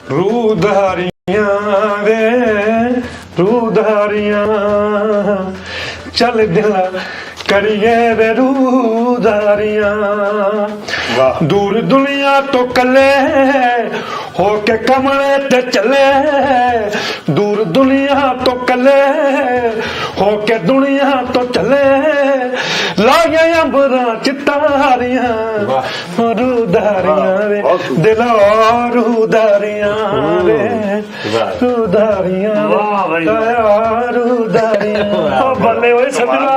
रूधारियां वे रूधारियां चल दिला करिए वे रूधारियां दूर दुनिया तो कले होके कमले ते चले दूर दुनिया तो कले होके दुनिया तो चले लागे अंबरा चितारियां रूधारियां रे दिलो रूधारियां रे रूधारियां रूधारियां बल्ले ओए सजना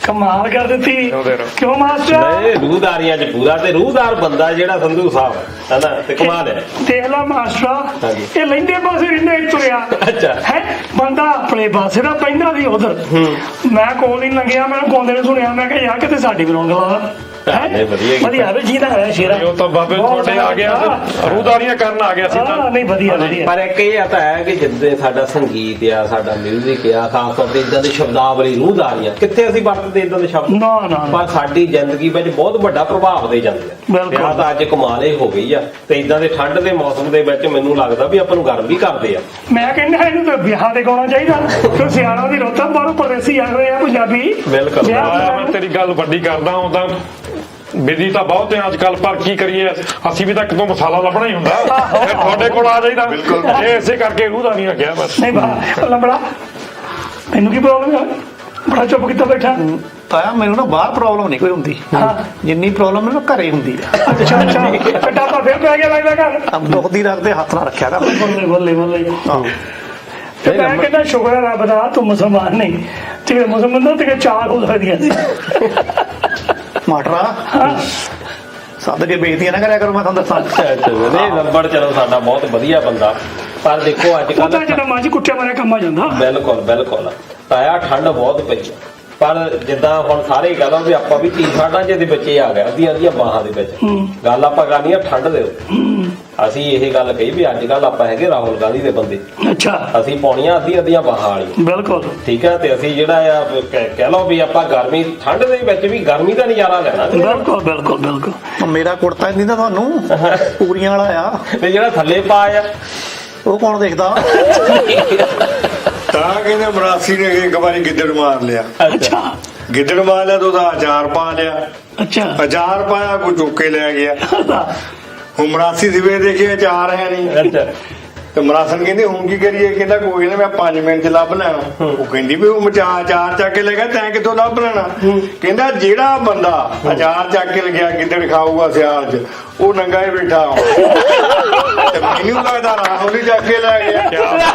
कमाल कर दी क्यों मास्टर रूहदारियां च पूरा ते रूहदार बंदा जेड़ा संधू साहब है ना ते कमाल है देख ला मास्टर ये लेंदे पासे इन्ने तुरिया अच्छा है बंदा अपने पासे दा पैंदा दी उधर मैं कोल ही लंघिया मैं कोंदे ने सुनिया मैं कहा यार किते साडी भी रौनक ला ਵਧੀਆ ਵੇ ਜੀ ਦਾ ਹੈ ਸ਼ੇਰਾ ਉਹ ਤਾਂ ਬਾਬੇ ਤੁਹਾਡੇ ਆ ਗਿਆ ਰੂਹਦਾਰੀਆਂ ਕਰਨ ਆ ਗਿਆ ਸੀ ਹਾਂ ਨਹੀਂ ਵਧੀਆ ਵਧੀਆ ਪਰ ਇੱਕ ਇਹ ਤਾਂ ਹੈ ਕਿ ਜਿੱਦੇ ਸਾਡਾ ਸੰਗੀਤ ਆ ਸਾਡਾ ਮਿਊਜ਼ਿਕ ਆ ਖਾਸ ਤੌਰ ਤੇ ਇਦਾਂ ਦੇ ਸ਼ਬਦਾਵਲੀ ਰੂਹਦਾਰੀਆਂ ਕਿੱਥੇ ਅਸੀਂ ਵਰਤਦੇ ਇਦਾਂ ਦੇ ਸ਼ਬਦ ਨਾ ਨਾ ਪਰ ਸਾਡੀ ਜ਼ਿੰਦਗੀ ਵਿੱਚ ਬਹੁਤ ਵੱਡਾ ਪ੍ਰਭਾਵ ਦੇ ਜਾਂਦੇ ਆ ਬਿਲਕੁਲ ਤਾਂ ਅੱਜ ਕਮਾਲ ਇਹ ਹੋ ਗਈ ਆ ਤੇ ਇਦਾਂ ਦੇ ਠੰਡ ਦੇ ਮੌਸਮ ਦੇ ਵਿੱਚ ਮੈਨੂੰ ਲੱਗਦਾ ਵੀ ਆਪਾਂ ਨੂੰ ਗਰਮ ਵੀ ਕਰਦੇ ਆ ਮੈਂ ਕਹਿੰਦਾ ਇਹਨੂੰ ਤਾਂ ਵਿਆਹ ਤੇ ਗਾਉਣਾ ਚਾਹੀਦਾ ਕਿਉਂ ਸਿਆਣਾ ਦੀ ਰੁੱਤ ਬਾਹਰੋਂ ਪਰਦੇਸੀ ਆ ਰਹੇ ਆ ਪੰਜਾਬੀ ਬਿਲਕੁਲ ਮੈਂ ਤੇਰੀ ਗੱਲ ਵੱਡੀ ਕਰਦਾ ਉਹਦਾ ਬਿਜੀ ਤਾਂ ਬਹੁਤ ਹੈ ਅੱਜ ਕੱਲ ਪਰ ਕੀ ਕਰੀਏ ਅਸੀਂ ਵੀ ਤਾਂ ਕਿਤੋਂ ਮਸਾਲਾ ਲੱਭਣਾ ਹੀ ਹੁੰਦਾ ਫਿਰ ਤੁਹਾਡੇ ਕੋਲ ਆ ਜਾਈਦਾ ਇਹ ਇਸੇ ਕਰਕੇ ਰੂਹਦਾਰੀਆਂ ਗਿਆ ਬਸ ਨਹੀਂ ਬਾ ਲੰਬੜਾ ਮੈਨੂੰ ਕੀ ਪ੍ਰੋਬਲਮ ਹੈ ਬੜਾ ਚੁੱਪ ਕੀਤਾ ਬੈਠਾ ਤਾਇਆ ਮੈਨੂੰ ਨਾ ਬਾਹਰ ਪ੍ਰੋਬਲਮ ਨਹੀਂ ਕੋਈ ਹੁੰਦੀ ਜਿੰਨੀ ਪ੍ਰੋਬਲਮ ਮੈਨੂੰ ਘਰੇ ਹੁੰਦੀ ਆ ਅੱਛਾ ਅੱਛਾ ਟਾਪਾ ਫਿਰ ਪੈ ਗਿਆ ਲੱਗਦਾ ਘਰ ਦੁੱਖ ਦੀ ਰੱਖ ਤੇ ਹੱਥ ਨਾਲ ਰੱਖਿਆ ਕਰ ਬੱਲੇ ਬੱਲੇ ਬੱਲੇ ਤੇ ਮੈਂ ਕਹਿੰਦਾ ਸ਼ੁਕਰ ਹੈ ਰੱਬ ਦਾ ਤੂੰ ਮੁਸਲਮਾਨ ਨਹੀਂ ਤੇ ਮੁਸਲਮਾਨ ਦਾ ਤੇ ਚਾਰ ਹੋ ਸਕਦੀਆਂ ਸੀ ਮਾਟਰਾ ਸੱਦ ਕੇ ਬੇਇੱਜ਼ਤੀਆਂ ਨਾ ਕਰਿਆ ਕਰੋ ਮੈਂ ਤੁਹਾਨੂੰ ਦੱਸਾਂ ਨਹੀਂ ਲੰਬੜ ਚਲੋ ਸਾਡਾ ਬਹੁਤ ਵਧੀਆ ਬੰਦਾ ਪਰ ਦੇਖੋ ਅੱਜ ਕੱਲ ਜਦੋਂ ਮਾਜੀ ਕੁੱਟਿਆ ਮਾਰਿਆ ਕੰਮ ਆ ਜਾਂਦਾ ਬਿਲਕੁਲ ਬਿਲਕੁਲ ਤਾਇਆ ਠੰਡ ਬਹੁਤ ਪਈ ਪਰ ਜਿੱਦਾਂ ਹੁਣ ਸਾਰੇ ਕਹਿੰਦਾ ਵੀ ਆਪਾਂ ਵੀ ਟੀ-ਸ਼ਰਟਾਂ ਚ ਦੇ ਬੱਚੇ ਆ ਗਏ ਅੱਧੀਆਂ ਅੱਧੀਆਂ ਬਾਹਾਂ ਦੇ ਵਿੱਚ ਗੱਲ ਆਪਾਂ ਕਰਨੀ ਆ ਠੰਡ ਦੇ ਅਸੀਂ ਇਹ ਗੱਲ ਕਹੀ ਵੀ ਅੱਜ ਕੱਲ ਆਪਾਂ ਹੈਗੇ ਰਾਹੁਲ ਗਾਂਧੀ ਦੇ ਬੰਦੇ ਅੱਛਾ ਅਸੀਂ ਪਾਉਣੀਆਂ ਅੱਧੀਆਂ ਅੱਧੀਆਂ ਬਾਹਾਂ ਵਾਲੀ ਬਿਲਕੁਲ ਠੀਕ ਹੈ ਤੇ ਅਸੀਂ ਜਿਹੜਾ ਆ ਕਹਿ ਲਓ ਵੀ ਆਪਾਂ ਗਰਮੀ ਠੰਡ ਦੇ ਵਿੱਚ ਵੀ ਗਰਮੀ ਦਾ ਨਜ਼ਾਰਾ ਲੈਣਾ ਬਿਲਕੁਲ ਬਿਲਕੁਲ ਬਿਲਕੁਲ ਮੇਰਾ ਕੁੜਤਾ ਨਹੀਂ ਦਿੰਦਾ ਤੁਹਾਨੂੰ ਪੂਰੀਆਂ ਵਾਲਾ ਆ ਤੇ ਜਿਹੜਾ ਥੱਲੇ ਪਾਇਆ ਉਹ ਕੌਣ ਦੇਖਦਾ ਤਾਂ ਕਹਿੰਦੇ ਮਰਾਸੀ ਨੇ ਇੱਕ ਵਾਰੀ ਗਿੱਦੜ ਮਾਰ ਲਿਆ ਅੱਛਾ ਗਿੱਦੜ ਮਾਰ ਲਿਆ ਤਾਂ ਉਹਦਾ ਅਚਾਰ ਪਾ ਲਿਆ ਅੱਛਾ ਅਚਾਰ ਪਾਇਆ ਕੋਈ ਚੁੱਕ ਕੇ ਲੈ ਗਿਆ ਹੁਣ ਮਰਾਸੀ ਸਿਵੇ ਦੇਖੇ ਅਚਾਰ ਹੈ ਨਹੀਂ ਅੱਛਾ ਤੇ ਮਰਾਸਨ ਕਹਿੰਦੇ ਹੁਣ ਕੀ ਕਰੀਏ ਕਹਿੰਦਾ ਕੋਈ ਨਾ ਮੈਂ 5 ਮਿੰਟ ਚ ਲੱਭ ਲੈਣਾ ਉਹ ਕਹਿੰਦੀ ਵੀ ਉਹ ਅਚਾਰ ਚੱਕ ਕੇ ਲੈ ਗਿਆ ਤੈਂ ਕਿੱਥੋਂ ਲੱਭ ਲੈਣਾ ਕਹਿੰਦਾ ਜਿਹੜਾ ਬੰਦਾ ਅਚਾਰ ਚੱਕ ਕੇ ਲੱਗਿਆ ਗਿੱਦੜ ਖਾਊਗਾ ਸਿਆਲ ਚ ਉਹ ਨੰਗਾ ਹੀ ਬੈਠਾ ਤੇ ਮੈਨੂੰ ਲੱਗਦਾ ਰਾਹੁਲ ਹੀ ਚੱਕ ਕੇ ਲੈ ਗਿਆ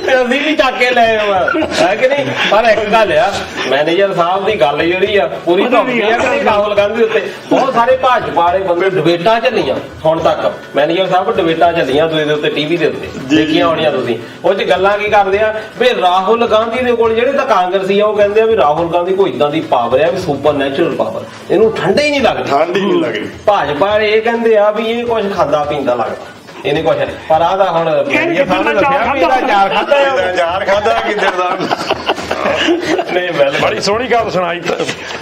ਤੇ ਅਸੀਂ ਵੀ ਚੱਕ ਕੇ ਲੈ ਆਏ ਹੈ ਕਿ ਨਹੀਂ ਪਰ ਇੱਕ ਗੱਲ ਆ ਮੈਨੇਜਰ ਸਾਹਿਬ ਦੀ ਗੱਲ ਜਿਹੜੀ ਆ ਪੂਰੀ ਧੌਂਕੀ ਆ ਕਿ ਰਾਹੁਲ ਗਾਂਧੀ ਉੱਤੇ ਬਹੁਤ ਸਾਰੇ ਭਾਜਪਾ ਵਾਲੇ ਬੰਦੇ ਡਿਬੇਟਾਂ ਚੱਲੀਆਂ ਹੁਣ ਤੱਕ ਮੈਨੇਜਰ ਸਾਹਿਬ ਡਿਬੇਟਾਂ ਚੱਲੀਆਂ ਤੁਸੀਂ ਦੇ ਉੱਤੇ ਟੀਵੀ ਦੇ ਉੱਤੇ ਦੇਖੀਆਂ ਹੋਣੀਆਂ ਤੁਸੀਂ ਉਹ ਚ ਗੱਲਾਂ ਕੀ ਕਰਦੇ ਆ ਵੀ ਰਾਹੁਲ ਗਾਂਧੀ ਦੇ ਕੋਲ ਜਿਹੜੇ ਤਾਂ ਕਾਂਗਰਸੀ ਆ ਉਹ ਕਹਿੰਦੇ ਆ ਵੀ ਰਾਹੁਲ ਗਾਂਧੀ ਕੋਈ ਇਦਾਂ ਦੀ ਪਾਵਰ ਆ ਵੀ ਸੁਪਰ ਨੈਚੁਰਲ ਪਾਵਰ ਇਹਨੂੰ ਠੰਡੇ ਹੀ ਨਹੀਂ ਲੱਗਦੀ ਠੰਡ ਹੀ ਨਹੀਂ ਲੱਗਦੀ ਭਾਜਪਾ ਇਹ ਕਹਿੰਦੇ ਆ ਵੀ ਇਹ ਕੁਝ ਖਾਂਦਾ ਪੀਂਦਾ ਲੱਗਦਾ ਇਹਨੇ ਕੁਝ ਪਰ ਆ ਤਾਂ ਹੁਣ ਅਚਾਰ ਖਾਦਾ ਗਿੱਦੜ ਦਾ ਨਹੀਂ ਬੜੀ ਸੋਹਣੀ ਗੱਲ ਸੁਣਾਈ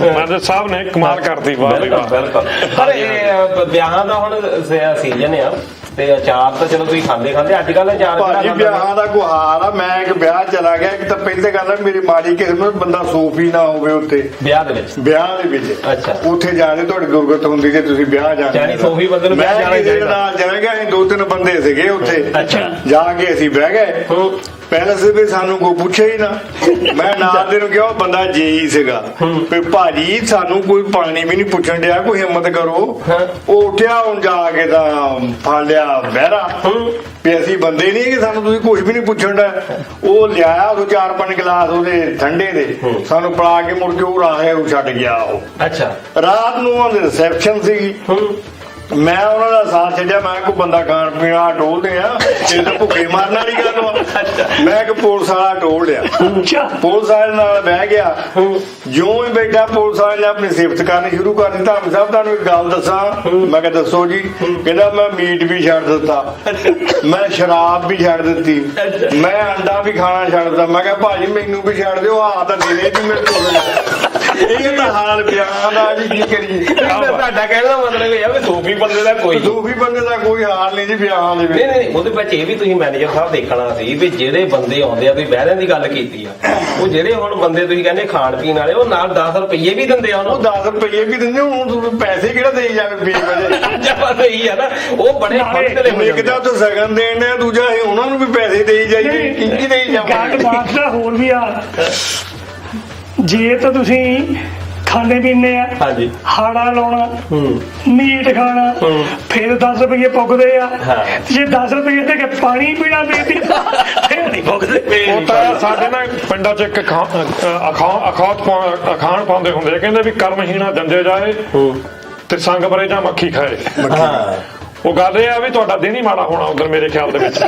ਮੈਨੇਜਰ ਸਾਹਿਬ ਨੇ ਕਮਾਲ ਕਰਤੀ ਵਾਹ ਵੀ ਵਾਹ ਬਿਲਕੁਲ ਪਰ ਇਹ ਵਿਆਹਾਂ ਦਾ ਹੁਣ ਸੀਜ਼ਨ ਆ ਤੇ ਅਚਾਰ ਤਾਂ ਚਲੋ ਤੁਸੀਂ ਖਾਂਦੇ ਅੱਜ ਕੱਲ ਅਚਾਰ ਭਾਜੀ ਵਿਆਹਾਂ ਦਾ ਗੁਹਾਰ ਆ ਮੈਂ ਇੱਕ ਵਿਆਹ ਚਲਾ ਗਿਆ ਇੱਕ ਤਾਂ ਪਹਿਲੇ ਗੱਲ ਮੇਰੀ ਮਾੜੀ ਕਿਸਮਤ ਬੰਦਾ ਸੂਫੀ ਨਾ ਹੋਵੇ ਉੱਥੇ ਵਿਆਹ ਦੇ ਵਿੱਚ ਅੱਛਾ ਉੱਥੇ ਜਾਣੇ ਤੁਹਾਡੀ ਦੁਰਗਤ ਹੁੰਦੀ ਜੇ ਤੁਸੀਂ ਵਿਆਹ ਜਾਣਾ ਯਾਨੀ ਸੂਫੀ ਬੰਦੇ ਨੂੰ ਵਿਆਹ ਜਾਣਾ ਚਾਹੀਦਾ ਨਾਲ ਜਾਣਗੇ ਅਸੀਂ 2-3 ਬੰਦੇ ਸੀਗੇ ਉੱਥੇ ਅੱਛਾ ਜਾ ਕੇ ਅਸੀਂ ਬਹਿ ਗਏ ਪਹਿਲਾਂ ਵੀ ਸਾਨੂੰ ਕੋਈ ਪੁੱਛੇ ਹੀ ਨਾ ਮੈਂ ਨਾਲ ਦੇ ਨੂੰ ਕਿਹਾ ਉਹ ਬੰਦਾ ਜੇਈ ਸੀਗਾ ਵੀ ਭਾਜੀ ਸਾਨੂੰ ਕੋਈ ਪਾਣੀ ਵੀ ਨਹੀਂ ਪੁੱਛਣ ਡਿਆ ਕੋਈ ਹਿੰਮਤ ਕਰੋ ਉਹ ਉੱਠਿਆ ਹੁਣ ਜਾ ਕੇ ਤਾਂ ਫੜ ਲਿਆ ਬਹਿਰਾ ਵੀ ਅਸੀਂ ਬੰਦੇ ਨਹੀਂ ਕਿ ਸਾਨੂੰ ਤੁਸੀਂ ਕੁਝ ਵੀ ਨਹੀਂ ਪੁੱਛਣ ਡਿਆ ਉਹ ਲਿਆਇਆ ਉਹ 4-5 ਗਲਾਸ ਉਹਦੇ ਠੰਡੇ ਦੇ ਸਾਨੂੰ ਪਿਲਾ ਕੇ ਮੁੜ ਕੇ ਉਹ ਰਾਹੇ ਉਹ ਛੱਡ ਗਿਆ ਉਹ ਅੱਛਾ ਰਾਤ ਨੂੰ ਉਹਦੀ ਰਿਸੈਪਸ਼ਨ ਸੀਗੀ ਮੈਂ ਉਹਨਾਂ ਦਾ ਸਾਥ ਛੱਡਿਆ ਮੈਂ ਕੋਈ ਬੰਦਾ ਖਾਣ ਪੀਣ ਵਾਲਾ ਟੋਲਦੇ ਆ ਇਹ ਤਾਂ ਭੁੱਖੇ ਮਾਰਨ ਵਾਲੀ ਗੱਲ ਵਾ ਮੈਂ ਇੱਕ ਪੁਲਿਸ ਵਾਲਾ ਟੋਲ ਲਿਆ ਪੁਲਿਸ ਵਾਲੇ ਨਾਲ ਬਹਿ ਗਿਆ ਜਿਉਂ ਹੀ ਬੈਠਾ ਪੁਲਿਸ ਵਾਲੇ ਨੇ ਆਪਣੀ ਸਿਫਤ ਕਰਨੀ ਸ਼ੁਰੂ ਕਰ ਦਿੱਤੀ ਧਾਮੀ ਸਾਹਿਬ ਤੁਹਾਨੂੰ ਇੱਕ ਗੱਲ ਦੱਸਾਂ ਮੈਂ ਕਿਹਾ ਦੱਸੋ ਜੀ ਕਹਿੰਦਾ ਮੈਂ ਮੀਟ ਵੀ ਛੱਡ ਦਿੱਤਾ ਮੈਂ ਸ਼ਰਾਬ ਵੀ ਛੱਡ ਦਿੱਤੀ ਮੈਂ ਅੰਡਾ ਵੀ ਖਾਣਾ ਛੱਡ ਦਿੱਤਾ ਮੈਂ ਕਿਹਾ ਭਾਜੀ ਮੈਨੂੰ ਵੀ ਛੱਡ ਦਿਓ ਆਹ ਤਾਂ ਦਿਨੇ ਜੀ ਮੇਰੇ ਕੋਲ ਇਹ ਤਾਂ ਹਾਲ ਬਿਆਨ ਦਾ ਜੀ, ਕੀ ਕਰੀਏ। ਤੁਹਾਡਾ ਕਹਿਣ ਦਾ ਮਤਲਬ ਇਹ ਆ ਵੀ ਸੂਫੀ ਬੰਦੇ ਦਾ ਕੋਈ ਸੂਫੀ ਬੰਦੇ ਦਾ ਕੋਈ ਹਾਲ ਨਹੀਂ ਜੀ ਬਿਆਨ ਦੇ ਵਿੱਚ। ਨਹੀਂ ਉਹਦੇ ਵਿੱਚ ਇਹ ਵੀ ਤੁਸੀਂ ਮੈਨੇਜਰ ਸਾਹਿਬ ਦੇਖਣਾ ਸੀ ਵੀ ਜਿਹੜੇ ਬੰਦੇ ਆਉਂਦੇ ਆ, ਤੁਸੀਂ ਬਹਿਰਿਆਂ ਦੀ ਗੱਲ ਕੀਤੀ ਆ, ਉਹ ਜਿਹੜੇ ਹੁਣ ਬੰਦੇ ਤੁਸੀਂ ਕਹਿੰਦੇ ਖਾਣ ਪੀਣ ਵਾਲੇ, ਉਹ ਨਾਲ 10 ਰੁਪਏ ਵੀ ਦਿੰਦੇ ਆ ਉਹ ਉਹਨੂੰ। 10 ਰੁਪਏ ਵੀ ਦਿੰਦੇ, ਹੁਣ ਤੂੰ ਪੈਸੇ ਕਿਹੜਾ ਦੇਈ ਜਾਵੇ ਬੇਵਜ੍ਹਾ। ਜਮਾ ਸਹੀ ਆ ਨਾ, ਉਹ ਬੜੇ ਫੰਡਲੇ ਹੋ ਇੱਕ ਜਾਂਦੇ ਤਾਂ ਤੂੰ ਸਗਨ ਦੇਣ ਡਿਆ, ਦੂਜਾ ਇਹ ਉਹਨਾਂ ਨੂੰ ਵੀ ਪੈਸੇ ਦੇਈ ਜਾਈਏ, ਕੀ ਦੇਈ ਗੱਲ ਜਾਵਾਂਗੇ। ਬਾਤ ਦਾ ਹੋਰ ਵੀ ਆ, ਜੇ ਤਾਂ ਤੁਸੀਂ ਖਾਣੇ ਪੀਣੇ ਆ, ਹਾਂਜੀ ਹਾੜਾ ਲਾਉਣਾ, ਹੂੰ ਮੀਟ ਖਾਣਾ, ਫਿਰ 10 ਰੁਪਏ ਪੁੱਗਦੇ ਆ। ਹਾਂ। ਜੇ 10 ਰੁਪਏ ਦੇ ਕੇ ਪਾਣੀ ਪੀਣਾ ਬੇਟੀ ਫਿਰ ਨਹੀਂ ਪੁੱਗਦੇ। ਉਹ ਤਾਂ ਸਾਡੇ ਨਾ ਪਿੰਡਾਂ 'ਚ ਇੱਕ ਅਖਾਣ ਪਾਉਂਦੇ ਹੁੰਦੇ ਆ, ਕਹਿੰਦੇ ਵੀ ਕਰਮਹੀਣਾ ਜੰਜੇ ਜਾਏ ਤੇ ਸੰਗ ਬਰੇ ਜਾਂ ਮੱਖੀ ਖਾਏ। ਹਾਂ ਉਹ ਗੱਲ ਇਹ ਆ ਵੀ ਤੁਹਾਡਾ ਦਿਨ ਹੀ ਮਾੜਾ ਹੋਣਾ ਉਧਰ ਮੇਰੇ ਖਿਆਲ ਦੇ ਵਿੱਚ।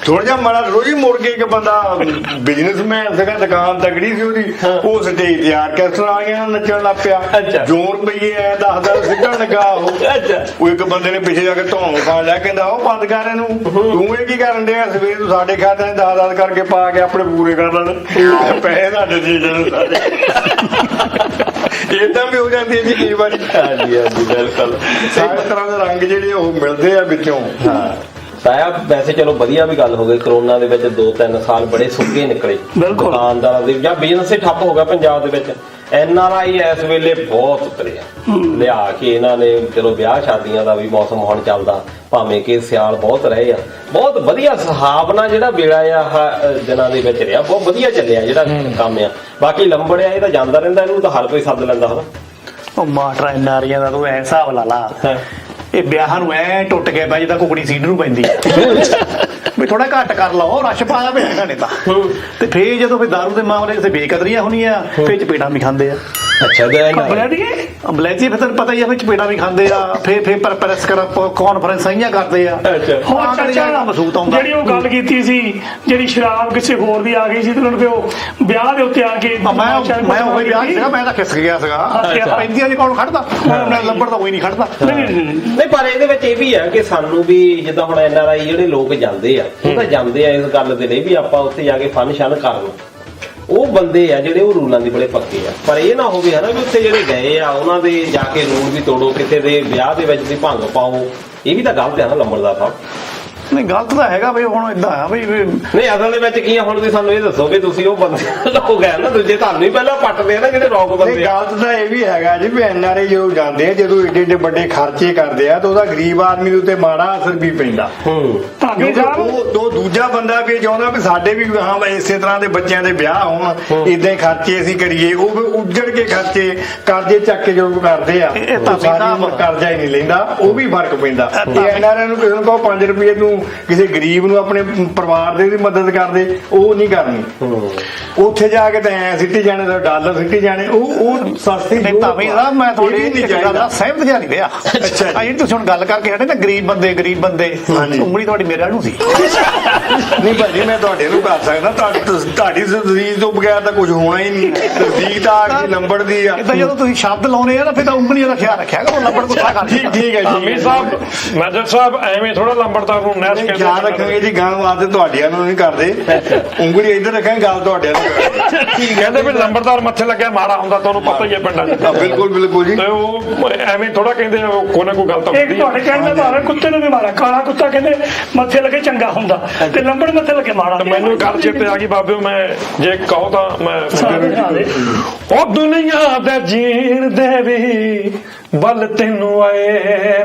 ਥੋੜਾ ਜਿਹਾ ਮਾੜਾ ਰੋਜ਼ ਹੀ ਮੁੜ ਕੇ ਇੱਕ ਬੰਦਾ ਬਿਜ਼ਨਸਮੈਨ ਸੀਗਾ, ਦੁਕਾਨ ਤਗੜੀ ਸੀ ਉਹਦੀ, ਉਹ ਸਟੇਜ ਤੇ ਆਰਕੈਸਟਰਾ ਆ ਗਿਆ, ਨੱਚਣ ਲੱਗ ਪਿਆ। ਅੱਛਾ। ਜੋਰ ਪਈਏ ਐ 10 ਸਿੱਧਣ ਲੱਗਾ ਉਹ। ਅੱਛਾ। ਉਹ ਇੱਕ ਬੰਦੇ ਨੇ ਪਿੱਛੇ ਜਾ ਕੇ ਧੌਣ ਪਾ ਲਿਆ, ਕਹਿੰਦਾ ਉਹ ਬੰਦ ਕਰ ਇਹਨੂੰ, ਤੂੰ ਇਹ ਕੀ ਕਰਨ ਡਿਆ, ਸਵੇਰ ਤੂੰ ਸਾਡੇ ਖਾਤੇ 10 ਕਰਕੇ ਪਾ ਕੇ ਆਪਣੇ ਪੂਰੇ ਕਰ ਲੈਣ, ਪੈਸੇ ਸਾਡੇ ਦੇ ਜਾਣ ਸਾਡੇ। ਏਦਾਂ ਵੀ ਹੋ ਜਾਂਦੀ ਹੈ ਜੀ ਕਈ ਵਾਰੀ। ਹਾਂਜੀ ਹਾਂਜੀ ਬਿਲਕੁਲ। ਸਾਰੇ ਤਰ੍ਹਾਂ ਦੇ ਰੰਗ ਜਿਹੜੇ ਉਹ ਮਿਲਦੇ ਆ ਵਿੱਚੋਂ। ਹਾਂ ਸਾਹਿਬ ਵੈਸੇ ਚਲੋ ਵਧੀਆ ਵੀ ਗੱਲ ਹੋ ਗਈ, ਕਰੋਨਾ ਦੇ ਵਿੱਚ 2-3 ਸਾਲ ਬੜੇ ਸੁੱਕੇ ਨਿਕਲੇ ਬਿਲਕੁਲ। ਦੁਕਾਨਦਾਰਾਂ ਦੇ ਜਾਂ ਬਿਜ਼ਨਸ ਹੀ ਠੱਪ ਹੋ ਗਿਆ ਪੰਜਾਬ ਦੇ ਵਿੱਚ। NRI ਇਸ ਵੇਲੇ ਬਹੁਤ ਉਤਰੇ ਆ, ਲਿਆ ਕੇ ਇਹਨਾਂ ਨੇ, ਚਲੋ ਵਿਆਹ ਸ਼ਾਦੀਆਂ ਦਾ ਵੀ ਮੌਸਮ ਹੁਣ ਚੱਲਦਾ, ਭਾਵੇਂ ਕਿ ਸਿਆਲ ਬਹੁਤ ਰਹੇ ਆ, ਬਹੁਤ ਵਧੀਆ ਸੁਹਾਵਣਾ ਜਿਹੜਾ ਵੇਲਾ ਆ ਆਹ ਦਿਨਾਂ ਦੇ ਵਿੱਚ ਰਿਹਾ, ਬਹੁਤ ਵਧੀਆ ਚੱਲਿਆ ਜਿਹੜਾ ਕੰਮ ਆ। ਬਾਕੀ ਲੰਬੜਿਆ ਇਹ ਤਾਂ ਜਾਂਦਾ ਰਹਿੰਦਾ, ਇਹਨੂੰ ਤਾਂ ਹਰ ਕੋਈ ਸੱਦ ਲੈਂਦਾ ਹਨਾ। ਉਹ ਮਾਟਰਾ ਨਾਰੀਆਂ ਦਾ ਤੂੰ ਐ ਹਿਸਾਬ ਲਾ ਲਾ, ਇਹ ਵਿਆਹਾਂ ਨੂੰ ਐ ਟੁੱਟ ਗਿਆ ਬਈ ਜਿੱਦਾਂ ਕੁਕੜੀ ਸੀਡ ਨੂੰ ਪੈਂਦੀ ਵੀ ਥੋੜਾ ਘੱਟ ਕਰ ਲਓ, ਰਸ਼ ਪਾਇਆ ਪਿਆ ਨੇ ਤਾਂ। ਤੇ ਫੇਰ ਜਦੋਂ ਫਿਰ ਦਾਰੂ ਦੇ ਮਾਮਲੇ 'ਚ ਬੇਕਦਰੀਆਂ ਹੋਣੀਆਂ, ਫੇਰ ਚਪੇੜਾਂ ਵੀ ਖਾਂਦੇ ਆ। ਅੱਛਾ ਕੱਪੜਿਆਂ ਦੀ ਬਲੈਤੀ ਫਿਰ ਤੈਨੂੰ ਪਤਾ ਹੀ ਆ, ਫਿਰ ਚਪੇੜਾਂ ਵੀ ਖਾਂਦੇ ਆ, ਫੇਰ ਪ੍ਰੈਸ ਕਰ ਕਾਨਫਰੰਸਾਂ ਹੀ ਕਰਦੇ ਆ। ਹੋਰ ਚਾਚਾ ਮਸੂਤ ਆਉਂਦਾ ਜਿਹੜੀ ਉਹ ਗੱਲ ਕੀਤੀ ਸੀ, ਜਿਹੜੀ ਸ਼ਰਾਬ ਕਿਸੇ ਹੋਰ ਦੀ ਆ ਗਈ ਸੀ ਤੇ ਉਹਨਾਂ ਨੂੰ ਉਹ ਵਿਆਹ ਦੇ ਉੱਤੇ ਆ ਕੇ ਮੈਂ ਉਹੀ ਵਿਆਹ ਸੀਗਾ, ਮੈਂ ਤਾਂ ਖਿਸਕ ਗਿਆ ਸੀਗਾ। ਪੈਂਦੀਆਂ ਜੀ ਕੌਣ ਖੜਦਾ, ਲੰਬੜ ਤਾਂ ਕੋਈ ਨਹੀਂ ਖੜਦਾ। ਨਹੀਂ ਪਰ ਇਹਦੇ ਵਿੱਚ ਇਹ ਵੀ ਆ ਕਿ ਸਾਨੂੰ ਵੀ ਜਿੱਦਾਂ ਹੁਣ NRI ਜਿਹੜੇ ਲੋਕ ਜਾਂਦੇ ਆ, ਉਹ ਤਾਂ ਜਾਂਦੇ ਆ ਇਸ ਗੱਲ ਦੇ ਲਈ ਵੀ ਆਪਾਂ ਉੱਥੇ ਜਾ ਕੇ ਫਨ ਸ਼ਨ ਕਰਨ। ਉਹ ਬੰਦੇ ਆ ਜਿਹੜੇ ਉਹ ਰੂਲਾਂ ਦੀ ਬੜੇ ਪੱਕੇ ਆ, ਪਰ ਇਹ ਨਾ ਹੋਵੇ ਹਨਾ ਵੀ ਉੱਥੇ ਜਿਹੜੇ ਗਏ ਆ ਉਹਨਾਂ ਦੇ ਜਾ ਕੇ ਰੂਲ ਵੀ ਤੋੜੋ, ਕਿਸੇ ਦੇ ਵਿਆਹ ਦੇ ਵਿੱਚ ਵੀ ਭੰਗ ਪਾਓ, ਇਹ ਵੀ ਤਾਂ ਗਲਤ ਆ ਨਾ ਲੰਬੜਦਾਰ ਸਾਹਿਬ। ਨਹੀਂ ਗਲਤ ਤਾਂ ਹੈਗਾ ਬਈ, ਹੁਣ ਏਦਾਂ ਆ ਬਈ ਨਹੀਂ ਅਸਲ ਦੇ ਵਿੱਚ ਕੀ ਆ, ਹੁਣ ਤੁਸੀਂ ਸਾਨੂੰ ਇਹ ਦੱਸੋ ਵੀ ਤੁਸੀਂ ਉਹ ਬੰਦੇ ਲੋਕ ਹੈ ਨਾ ਦੂਜੇ, ਤੁਹਾਨੂੰ ਹੀ ਪਹਿਲਾਂ ਪੱਟਦੇ ਆ ਨਾ ਜਿਹੜੇ ਰੌਕ ਬੰਦੇ ਆ। ਗਲਤ ਤਾਂ ਇਹ ਵੀ ਹੈਗਾ ਜੀ ਵੀ NRI ਜਦੋਂ ਜਾਂਦੇ ਆ, ਜਦੋਂ ਏਡੇ ਏਡੇ ਵੱਡੇ ਖਰਚੇ ਕਰਦੇ ਆ, ਤਾਂ ਉਹਦਾ ਗਰੀਬ ਆਦਮੀ ਦੇ ਉੱਤੇ ਮਾੜਾ ਅਸਰ ਵੀ ਪੈਂਦਾ। ਧਾਗੇ ਸਾਹਿਬ ਉਹ ਦੂਜਾ ਬੰਦਾ ਵੀ ਚਾਹੁੰਦਾ ਵੀ ਸਾਡੇ ਵੀ ਹਾਂ ਇਸੇ ਤਰ੍ਹਾਂ ਦੇ ਬੱਚਿਆਂ ਦੇ ਵਿਆਹ ਹੋਣ, ਇਦਾਂ ਹੀ ਖਰਚੇ ਅਸੀਂ ਕਰੀਏ, ਉਹ ਵੀ ਉੱਜੜ ਕੇ ਖਰਚੇ ਕਰਜ਼ੇ ਚੱਕ ਕੇ ਜੋ ਕਰਦੇ ਆ, ਤਾਂ ਸਾਰੀ ਉਮਰ ਕਰਜ਼ਾ ਹੀ ਨਹੀਂ ਲੈਂਦਾ, ਉਹ ਵੀ ਫਰਕ ਪੈਂਦਾ। NRI ਨੂੰ ਕਿਸੇ ਨੂੰ ਕਹੋ 5 ਰੁਪਏ ਨੂੰ ਕਿਸੇ ਗਰੀਬ ਨੂੰ ਆਪਣੇ ਪਰਿਵਾਰ ਦੇ ਵੀ ਮਦਦ ਕਰਦੇ, ਉਹ ਨਹੀਂ ਕਰਨੀ। ਉੱਥੇ ਜਾ ਕੇ ਤਾਂ ਐ ਸਿੱਟੀ ਜਾਣੇ, ਤਾਂ ਡਾਲਰ ਸਿੱਟੀ ਜਾਣੇ, ਉਹ ਸਸਤੀ ਤਾਂ ਵੀ ਨਾ ਮੈਂ ਤੁਹਾਡੀ ਇੱਕ ਗੱਲ ਨਾਲ ਸਹਿਮਤ ਜਿਹਾ ਨਹੀਂ ਰਿਹਾ। ਅੱਛਾ ਆ ਜਿਹੜੀ ਤੁਸੀਂ ਹੁਣ ਗੱਲ ਕਰਕੇ ਹਟੇ ਨਾ, ਗਰੀਬ ਬੰਦੇ ਉਂਗਲੀ ਤੁਹਾਡੀ ਮੇਰੇ ਵੱਲ ਨੂੰ ਸੀ। ਨਹੀਂ ਭਾਜੀ ਮੈਂ ਤੁਹਾਡੇ ਨੂੰ ਕਰ ਸਕਦਾ, ਤੁਹਾਡੀ ਤਸਦੀਕ ਤੋਂ ਬਗੈਰ ਤਾਂ ਕੁਝ ਹੋਣਾ ਹੀ ਨਹੀਂ। ਤਸਦੀਕ ਤਾਂ ਆ ਕੇ ਲੰਬੜ ਦੀ ਆ। ਇਦਾਂ ਜਦੋਂ ਤੁਸੀਂ ਸ਼ਬਦ ਲਾਉਣੇ ਆ ਨਾ, ਫਿਰ ਤਾਂ ਉਂਗਲੀਆਂ ਦਾ ਖਿਆਲ ਰੱਖਿਆ ਕਰੋ, ਲੰਬੜ ਗੁੱਸਾ ਕਰ। ਠੀਕ ਹੈ ਅਮੀਰ ਸਾਹਿਬ, ਮੈਨੇਜਰ ਸਾਹਿਬ ਐਵੇਂ ਥੋੜਾ ਲੰਬੜਦਾਰ ਨੂੰ ਨੈਸ ਨਹੀਂ ਖਿਆਲ ਰੱਖਾਂਗੇ ਜੀ, ਗਾਂ ਵਾਸਤੇ ਤੁਹਾਡੀਆਂ ਨੂੰ ਨਹੀਂ ਕਰਦੇ, ਉਂਗਲੀ ਇੱਧਰ ਰੱਖਾਂਗੇ, ਗੱਲ ਤੁਹਾਡਿਆਂ ਨੂੰ ਕਰਾਂਗੇ। ਕੀ ਕਹਿੰਦੇ ਵੀ ਲੰਬੜਦਾਰ ਮੱਥੇ ਲੱਗਿਆ ਮਾੜਾ ਹੁੰਦਾ, ਤੁਹਾਨੂੰ ਪਤਾ ਹੀ ਹੈ ਪਿੰਡਾਂ 'ਚ। ਬਿਲਕੁਲ ਬਿਲਕੁਲ ਜੀ। ਤੇ ਉਹ ਐਵੇਂ ਥੋੜਾ ਕਹਿੰਦੇ ਆ, ਕੋਈ ਨਾ ਕੋਈ ਗੱਲ ਤਾਂ ਇੱਕ ਹੁੰਦੀ ਤੁਹਾਡੇ ਕਹਿਣ ਦਾ ਭਾਵ ਹੈ ਕੁੱਤੇ ਨੂੰ ਵੀ ਮਾਰਾ, ਕਾਲਾ ਕੁੱਤਾ ਕਹਿੰਦੇ ਮੱਥੇ ਲੱਗੇ ਚੰਗਾ ਹੁੰਦਾ ਤੇ ਲੰਬੜ ਮੱਥੇ ਲੱਗੇ ਮਾੜਾ। ਤੇ ਮੈਨੂੰ ਗੱਲ ਚੇਤੇ ਆ ਗਈ ਬਾਬਿਓ, ਮੈਂ ਜੇ ਕਹੋ ਤਾਂ ਮੈਂ ਉਹ ਦੁਨੀਆ ਦੇ ਜੀਣ ਦੇ ਵੀ ਬਲ ਤੈਨੂੰ ਆਏ,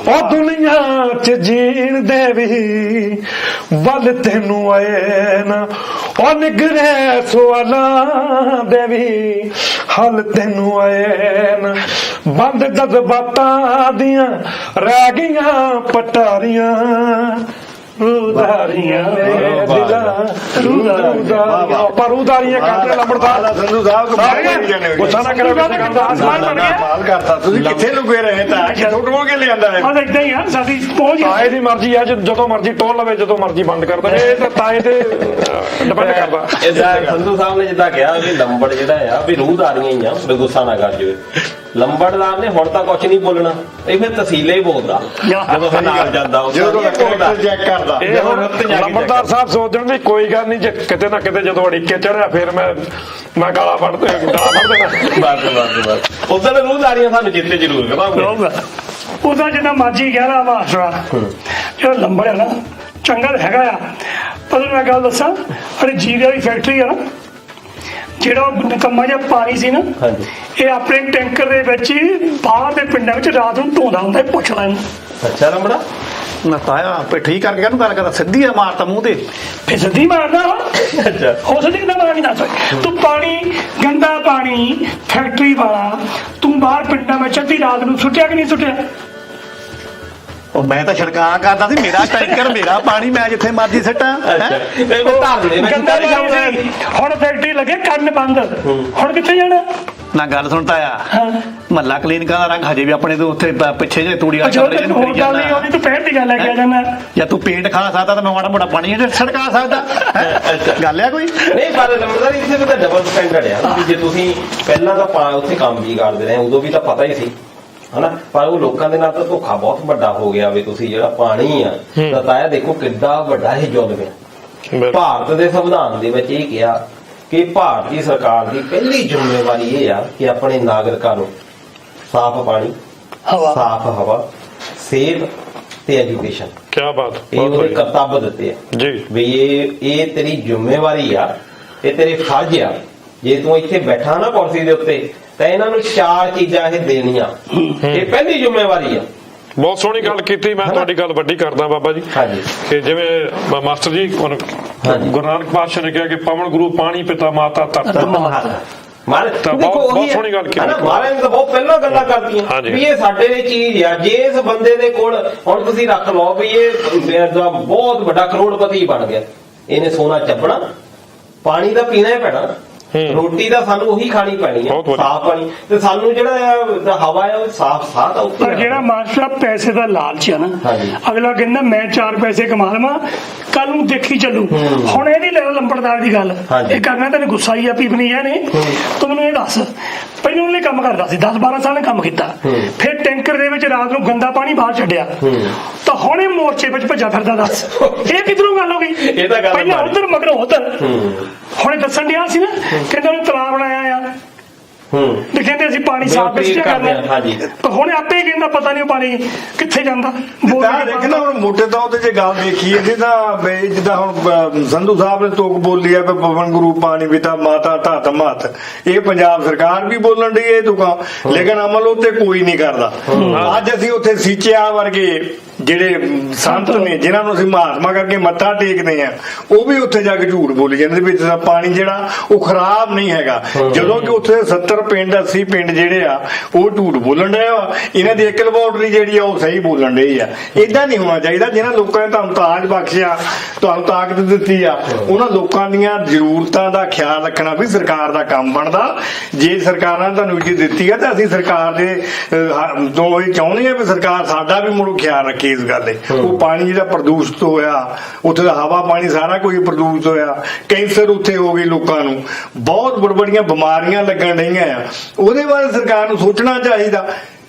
ਉਹ ਦੁਨੀਆ 'ਚ ਜੀਣ ਦੇ ਵੀ ਬਲ ਤੈਨੂੰ ਆਏ ਨਾ, ਉਹ ਨਿਗਰੇ ਸਵਾਲਾਂ ਦੇ ਵੀ ਹੱਲ ਤੈਨੂੰ ਆਏ ਨਾ, ਬੰਦ ਜਜ਼ਬਾਤਾਂ ਦੀਆਂ ਰਹਿ ਗਈਆਂ ਪਟਾਰੀਆਂ, ਰੂਦਾਰੀਆਂ ਮੇਰੇ ਦਿਲਾਂ ਰੂਦਾਰੀਆਂ, ਪਰ ਰੂਦਾਰੀਆਂ ਕਰਦੇ ਲੰਬੜਦਾਰ ਸੰਧੂ ਸਾਹਿਬ ਗੁੱਸਾ ਨਾ ਕਰੋ, ਆਸਮਾਨ ਬਣ ਗਿਆ। ਮਾਲ ਕਰਤਾ ਤੁਸੀਂ, ਕਿੱਥੇ ਲੁਕੇ ਰਹੇ ਤਾਂ ਟੁੱਟ ਕੇ ਲਿਆਂਦਾ ਹੈ। ਹਾਂ ਇਦਾਂ ਹੀ ਆ, ਸਾਡੀ ਪਹੁੰਚ ਤਾਏ ਦੀ ਮਰਜ਼ੀ ਆ, ਜਦੋਂ ਮਰਜ਼ੀ ਟੋਲ ਲਵੇ, ਜਦੋਂ ਮਰਜ਼ੀ ਬੰਦ ਕਰ ਦੇਵੇ, ਇਹ ਤਾਂ ਤਾਏ ਤੇ ਡਿਪੈਂਡ ਕਰਦਾ। ਇਦਾਂ ਸੰਧੂ ਸਾਹਿਬ ਨੇ ਜਿੱਦਾਂ ਕਿਹਾ ਵੀ ਲੰਬੜ ਜਿਹੜਾ ਆ ਵੀ ਰੂਹਦਾਰੀਆਂ ਹੀ ਆ, ਵੀ ਗੁੱਸਾ ਨਾ ਕਰ ਜਾਵੇ। ਲੰਬੜਦਾਰ ਨੇ ਹੁਣ ਤਾਂ ਕੁਝ ਨਹੀਂ ਬੋਲਣਾ, ਇਹ ਫਿਰ ਤਸੀਲੇ ਹੀ ਬੋਲਦਾ ਜਦੋਂ ਫਿਰ ਨਾਲ ਜਾਂਦਾ ਜਦੋਂ ਚੈੱਕ ਕਰਦਾ। ਇਹ ਹੁਣ ਲੰਬੜਦਾਰ ਸਾਹਿਬ ਸੋਚਣ ਵੀ ਕੋਈ ਗੱਲ ਨਹੀਂ, ਜੇ ਕਿਤੇ ਨਾ ਕਿਤੇ ਜਦੋਂ ਅੜਿੱਕੇ ਚੜਿਆ ਫਿਰ ਮੈਂ ਗਾਲਾਂ ਫੜ ਦੇਣਾ। ਬਸ ਉਧਰ ਰੂਹਦਾਰੀਆਂ ਸਾਨੂੰ ਜਿੱਤੇ ਜ਼ਰੂਰ ਕਰਾਂਗੇ। ਉਹਦਾ ਜਿੰਨਾ ਮਰਜੀ ਕਹਿਣਾ ਮਾਸਟਰਾ, ਜਿਹੜਾ ਲੰਬੜ ਹੈ ਨਾ ਚੰਗਾ ਤਾਂ ਹੈਗਾ ਆ, ਪਰ ਮੈਂ ਗੱਲ ਦੱਸਾਂ, ਅਰੇ ਜੀਰੇ ਵਾਲੀ ਫੈਕਟਰੀ ਆ ਨਾ, ਜਿਹੜਾ ਉਹ ਨਿਕੰਮਾ ਜਿਹਾ ਪਾਣੀ ਸੀ ਨਾ, ਇਹ ਆਪਣੇ ਟੈਂਕਰ ਦੇ ਵਿੱਚ ਹੀ ਬਾਹਰ ਦੇ ਪਿੰਡਾਂ ਵਿੱਚ ਰਾਤ ਨੂੰ ਢੋਂਦਾ ਹੁੰਦਾ, ਪੁੱਛ ਲੈ ਇਹਨੂੰ। ਅੱਛਾ ਲੰਬੜਾ ਨਾ ਤਾਇਆ ਪੇ ਠੀਕ ਕਰਕੇ ਇਹਨੂੰ ਗੱਲ ਕਰਦਾ, ਸਿੱਧੀ ਆ ਮਾਰਤਾ ਮੂੰਹ ਤੇ। ਫਿਰ ਸਿੱਧੀ ਮਾਰਦਾ ਅੱਛਾ ਹੋ ਸਕਦੀ ਕਿਦਾਂ ਮਾਰੀ ਨਾ ਤੂੰ ਪਾਣੀ ਗੰਦਾ ਪਾਣੀ ਫੈਕਟਰੀ ਵਾਲਾ ਤੂੰ ਬਾਹਰ ਪਿੰਡਾਂ ਵਿੱਚ ਅੱਧੀ ਰਾਤ ਨੂੰ ਸੁੱਟਿਆ ਕਿ ਨਹੀਂ ਸੁੱਟਿਆ? ਉਹ ਮੈਂ ਤਾਂ ਛਿੜਕਾਅ ਕਰਦਾ ਸੀ, ਮੇਰਾ ਟੈਂਕਰ ਮੇਰਾ ਪਾਣੀ, ਮੈਂ ਜਿੱਥੇ ਮਰਜ਼ੀ ਸਿੱਟਾਂ। ਹੁਣ ਫੈਕਟਰੀ ਲੱਗੇ ਕੰਨ ਬੰਦ, ਹੁਣ ਕਿੱਥੇ ਜਾਣਾ? ਨਾ ਗੱਲ ਸੁਣਤਾ ਆ, ਮਹੱਲਾ ਕਲੀਨਿਕਾਂ ਦਾ ਰੰਗ ਹਜੇ ਵੀ ਆਪਣੇ ਤੋਂ ਉੱਥੇ ਪਿੱਛੇ ਜੇ ਤੂੜੀ ਵਾਲੇ ਹੋਰ ਗੱਲ ਨਹੀਂ ਉਹਦੀ, ਤੂੰ ਪਹਿਰ ਦੀ ਗੱਲ ਲੈ ਕੇ ਜਾਣਾ। ਜਾਂ ਤੂੰ ਪੇਂਟ ਖਾ ਸਕਦਾ ਤਾਂ ਮੈਂ ਮਾੜਾ ਮੋਟਾ ਪਾਣੀ ਛਿੜਕਾ ਸਕਦਾ, ਗੱਲ ਆ ਕੋਈ? ਨਹੀਂ ਪਰ ਲੰਬੜਦਾਰ ਇੱਥੇ ਵੀ ਤਾਂ ਡਬਲ ਸਟੈਂਡਰਡ ਆ, ਜੇ ਤੁਸੀਂ ਪਹਿਲਾਂ ਤਾਂ ਉੱਥੇ ਕੰਮ ਵੀ ਕਰਦੇ ਰਹੇ ਉਦੋਂ ਵੀ ਤਾਂ ਪਤਾ ਹੀ ਸੀ ਹਨਾ, ਪਰ ਉਹ ਲੋਕਾਂ ਦੇ ਨਾਲ ਤਾਂ ਧੋਖਾ ਬਹੁਤ ਵੱਡਾ ਹੋ ਗਿਆ ਵੀ ਤੁਸੀਂ ਜਿਹੜਾ ਪਾਣੀ ਆ ਤਾਂ ਤਾਇਆ ਦੇਖੋ ਕਿੱਡਾ ਵੱਡਾ ਇਹ ਜ਼ੁਲਮ ਹੈ। ਭਾਰਤ ਦੇ ਸੰਵਿਧਾਨ ਦੇ ਵਿੱਚ ਇਹ ਕਿਹਾ ਕਿ ਭਾਰਤੀ ਸਰਕਾਰ ਦੀ ਪਹਿਲੀ ਜ਼ਿੰਮੇਵਾਰੀ ਇਹ ਆ ਕਿ ਆਪਣੇ ਨਾਗਰਿਕਾਂ ਨੂੰ ਸਾਫ਼ ਪਾਣੀ, ਸਾਫ਼ ਹਵਾ, ਸਿਹਤ ਤੇ ਐਜੂਕੇਸ਼ਨ, ਕੀ ਬਾਤ, ਇਹ ਉਹਦੇ ਕਰਤੱਵ ਦਿੱਤੇ ਆ ਜੀ ਵੀ ਇਹ ਤੇਰੀ ਜ਼ਿੰਮੇਵਾਰੀ ਆ, ਇਹ ਤੇਰੇ ਫਰਜ਼ ਆ। ਜੇ ਤੂੰ ਇੱਥੇ ਬੈਠਾ ਨਾ ਕੁਰਸੀ ਦੇ ਉੱਤੇ ਤਾਂ ਇਹਨਾਂ ਨੂੰ 4 ਚੀਜ਼ਾਂ ਇਹ ਦੇਣੀਆਂ, ਇਹ ਪਹਿਲੀ ਜ਼ਿੰਮੇਵਾਰੀ ਆ। ਬਹੁਤ ਸੋਹਣੀ ਗੱਲ ਕੀਤੀ। ਮੈਂ ਤੁਹਾਡੀ ਗੱਲ ਵੱਡੀ ਕਰਦਾ ਬਾਬਾ ਜੀ, ਕਿ ਜਿਵੇਂ ਮਾਸਟਰ ਜੀ ਗੁਰੂ ਨਾਨਕ ਪਾਤਸ਼ਾਹ ਨੇ ਕਿਹਾ ਕਿ ਪਵਨ ਗੁਰੂ ਪਾਣੀ ਪਿਤਾ ਮਾਤਾ ਧਰਤ, ਬਹੁਤ ਸੋਹਣੀ ਗੱਲ ਕੀਤੀ। ਮਹਾਰਾਜ ਨੇ ਤਾਂ ਬਹੁਤ ਪਹਿਲਾਂ ਗੱਲਾਂ ਕਰਤੀਆਂ ਵੀ ਇਹ ਸਾਡੇ ਲਈ ਚੀਜ਼ ਆ। ਜੇ ਇਸ ਬੰਦੇ ਦੇ ਕੋਲ ਹੁਣ ਤੁਸੀਂ ਰੱਖ ਲਓ ਵੀ ਇਹ ਬਹੁਤ ਵੱਡਾ ਕਰੋੜਪਤੀ ਬਣ ਗਿਆ, ਇਹਨੇ ਸੋਨਾ ਚੱਪਣਾ, ਪਾਣੀ ਤਾਂ ਪੀਣਾ ਹੀ ਪੈਣਾ, ਰੋਟੀ ਤਾਂ ਸਾਨੂੰ ਉਹੀ ਖਾਣੀ ਪੈਣੀ ਹੈ, ਸਾਫ਼ ਪਾਣੀ, ਤੇ ਸਾਨੂੰ ਜਿਹੜਾ ਹਵਾ ਹੈ ਉਹ ਸਾਫ਼ ਸਾਹ ਤਾਂ ਉੱਥੇ। ਪਰ ਜਿਹੜਾ ਮਾਸਟਰ ਪੈਸੇ ਦਾ ਲਾਲਚ ਹੈ ਨਾ, ਅਗਲਾ ਕਹਿੰਦਾ ਮੈਂ 4 ਪੈਸੇ ਕਮਾ ਲਵਾਂ, ਕੱਲ ਨੂੰ ਦੇਖੀ ਚੱਲੂ। ਹੁਣ ਇਹ ਨਹੀਂ ਲੈ ਲੰਬੜਦਾਰ ਦੀ ਗੱਲ, ਇਹ ਕਰਨਾ ਤੈਨੂੰ ਗੁੱਸਾ ਹੀ ਆ ਪੀਪਨੀ ਹੈ ਨੇ। ਤੂੰ ਮੈਨੂੰ ਇਹ ਦੱਸ, ਪਹਿਲਾਂ ਉਹਨੇ ਕੰਮ ਕਰਦਾ ਸੀ, 10-12 ਸਾਲ ਨੇ ਕੰਮ ਕੀਤਾ, ਫਿਰ ਟੈਂਕਰ ਦੇ ਵਿੱਚ ਰਾਤ ਨੂੰ ਗੰਦਾ ਪਾਣੀ ਬਾਹਰ ਛੱਡਿਆ, ਤਾਂ ਹੁਣ ਇਹ ਮੋਰਚੇ ਵਿੱਚ ਭੱਜਾ ਫਿਰਦਾ। ਦੱਸ ਇਹ ਕਿਧਰੋਂ ਗੱਲ ਹੋ ਗਈ? ਪਹਿਲਾਂ ਉਧਰ ਮਗਰੋਂ ਉਧਰ। ਹੁਣ ਦੱਸਣ ਡਿਆ ਸੀ ਨਾ, ਕਹਿੰਦੇ ਉਹਨੇ ਤਲਾਬ ਬਣਾਇਆ ਆ, ਤੇ ਕਹਿੰਦੇ ਅਸੀਂ ਪਾਣੀ ਸਾਫ਼ ਕਰਨਾ, ਪਰ ਹੁਣ ਆਪੇ ਕਹਿੰਦਾ ਪਤਾ ਨਹੀਂ ਪਾਣੀ ਕਿੱਥੇ ਜਾਂਦਾ। ਦੇਖਣਾ ਹੁਣ ਮੋਟੇ ਤੌਰ ਤੇ ਜੇ ਗੱਲ ਦੇਖੀਏ ਜਿੱਦਾਂ ਹੁਣ ਸੰਧੂ ਸਾਹਿਬ ਨੇ ਤੋਕ ਬੋਲੀ ਆ ਪਵਨ ਗੁਰੂ ਪਾਣੀ ਪਿਤਾ ਮਾਤਾ ਧਰਤ ਮਤ, ਇਹ ਪੰਜਾਬ ਸਰਕਾਰ ਵੀ ਬੋਲਣ ਡਈ ਇਹ ਤੁਕਾਂ, ਲੇਕਿਨ ਅਮਲ ਉੱਤੇ ਕੋਈ ਨਹੀਂ ਕਰਦਾ। ਅੱਜ ਅਸੀਂ ਉੱਥੇ ਸੀਚਿਆ ਵਰਗੇ ਜਿਹੜੇ ਸੰਤ ਨੇ ਜਿਨ੍ਹਾਂ ਨੂੰ ਅਸੀਂ ਮਹਾਤਮਾ ਕਰਕੇ ਮੱਥਾ ਟੇਕਦੇ ਆ, ਉਹ ਵੀ ਉੱਥੇ ਜਾ ਕੇ ਝੂਠ ਬੋਲੀ ਜਾਂਦੇ ਵੀ ਪਾਣੀ ਜਿਹੜਾ ਉਹ ਖਰਾਬ ਨਹੀਂ ਹੈਗਾ, ਜਦੋਂ ਕਿ ਉੱਥੇ 70 ਪਿੰਡ 80 ਪਿੰਡ ਜਿਹੜੇ ਆ ਉਹ ਝੂਠ ਬੋਲਣ ਡਏ ਆ। ਇਹਨਾਂ ਦੀ ਇੱਕ ਲੈਬੋਰਟਰੀ ਜਿਹੜੀ ਆ ਉਹ ਸਹੀ ਬੋਲਣ ਡਈ ਆ। ਏਦਾਂ ਨਹੀਂ ਹੋਣਾ ਚਾਹੀਦਾ। ਜਿਹਨਾਂ ਲੋਕਾਂ ਨੇ ਤੁਹਾਨੂੰ ਤਾਜ ਬਖਸ਼ਿਆ, ਤੁਹਾਨੂੰ ਤਾਕਤ ਦਿੱਤੀ ਆ, ਉਹਨਾਂ ਲੋਕਾਂ ਦੀਆਂ ਜ਼ਰੂਰਤਾਂ ਦਾ ਖਿਆਲ ਰੱਖਣਾ ਵੀ ਸਰਕਾਰ ਦਾ ਕੰਮ ਬਣਦਾ। ਜੇ ਸਰਕਾਰਾਂ ਨੇ ਤੁਹਾਨੂੰ ਇੱਜ਼ਤ ਦਿੱਤੀ ਆ ਤਾਂ ਅਸੀਂ ਸਰਕਾਰ ਦੇ ਤੋਂ ਇਹ ਚਾਹੁੰਦੇ ਆ ਵੀ ਸਰਕਾਰ ਸਾਡਾ ਵੀ ਮੁੜ ਖਿਆਲ ਰੱਖੇ ਇਸ ਗੱਲ। ਉਹ ਪਾਣੀ ਜਿਹੜਾ ਪ੍ਰਦੂਸ਼ਿਤ ਹੋਇਆ, ਉੱਥੇ ਦਾ ਹਵਾ ਪਾਣੀ ਸਾਰਾ ਕੁਝ ਪ੍ਰਦੂਸ਼ਿਤ ਹੋਇਆ, ਕੈਂਸਰ ਉੱਥੇ ਹੋ ਗਈ, ਲੋਕਾਂ ਨੂੰ ਬਹੁਤ ਬੜੀਆਂ ਬਿਮਾਰੀਆਂ ਲੱਗਣ ਡਈਆਂ ਆ। ਉਹਦੇ ਬਾਰੇ ਸਰਕਾਰ ਨੂੰ ਸੋਚਣਾ ਚਾਹੀਦਾ।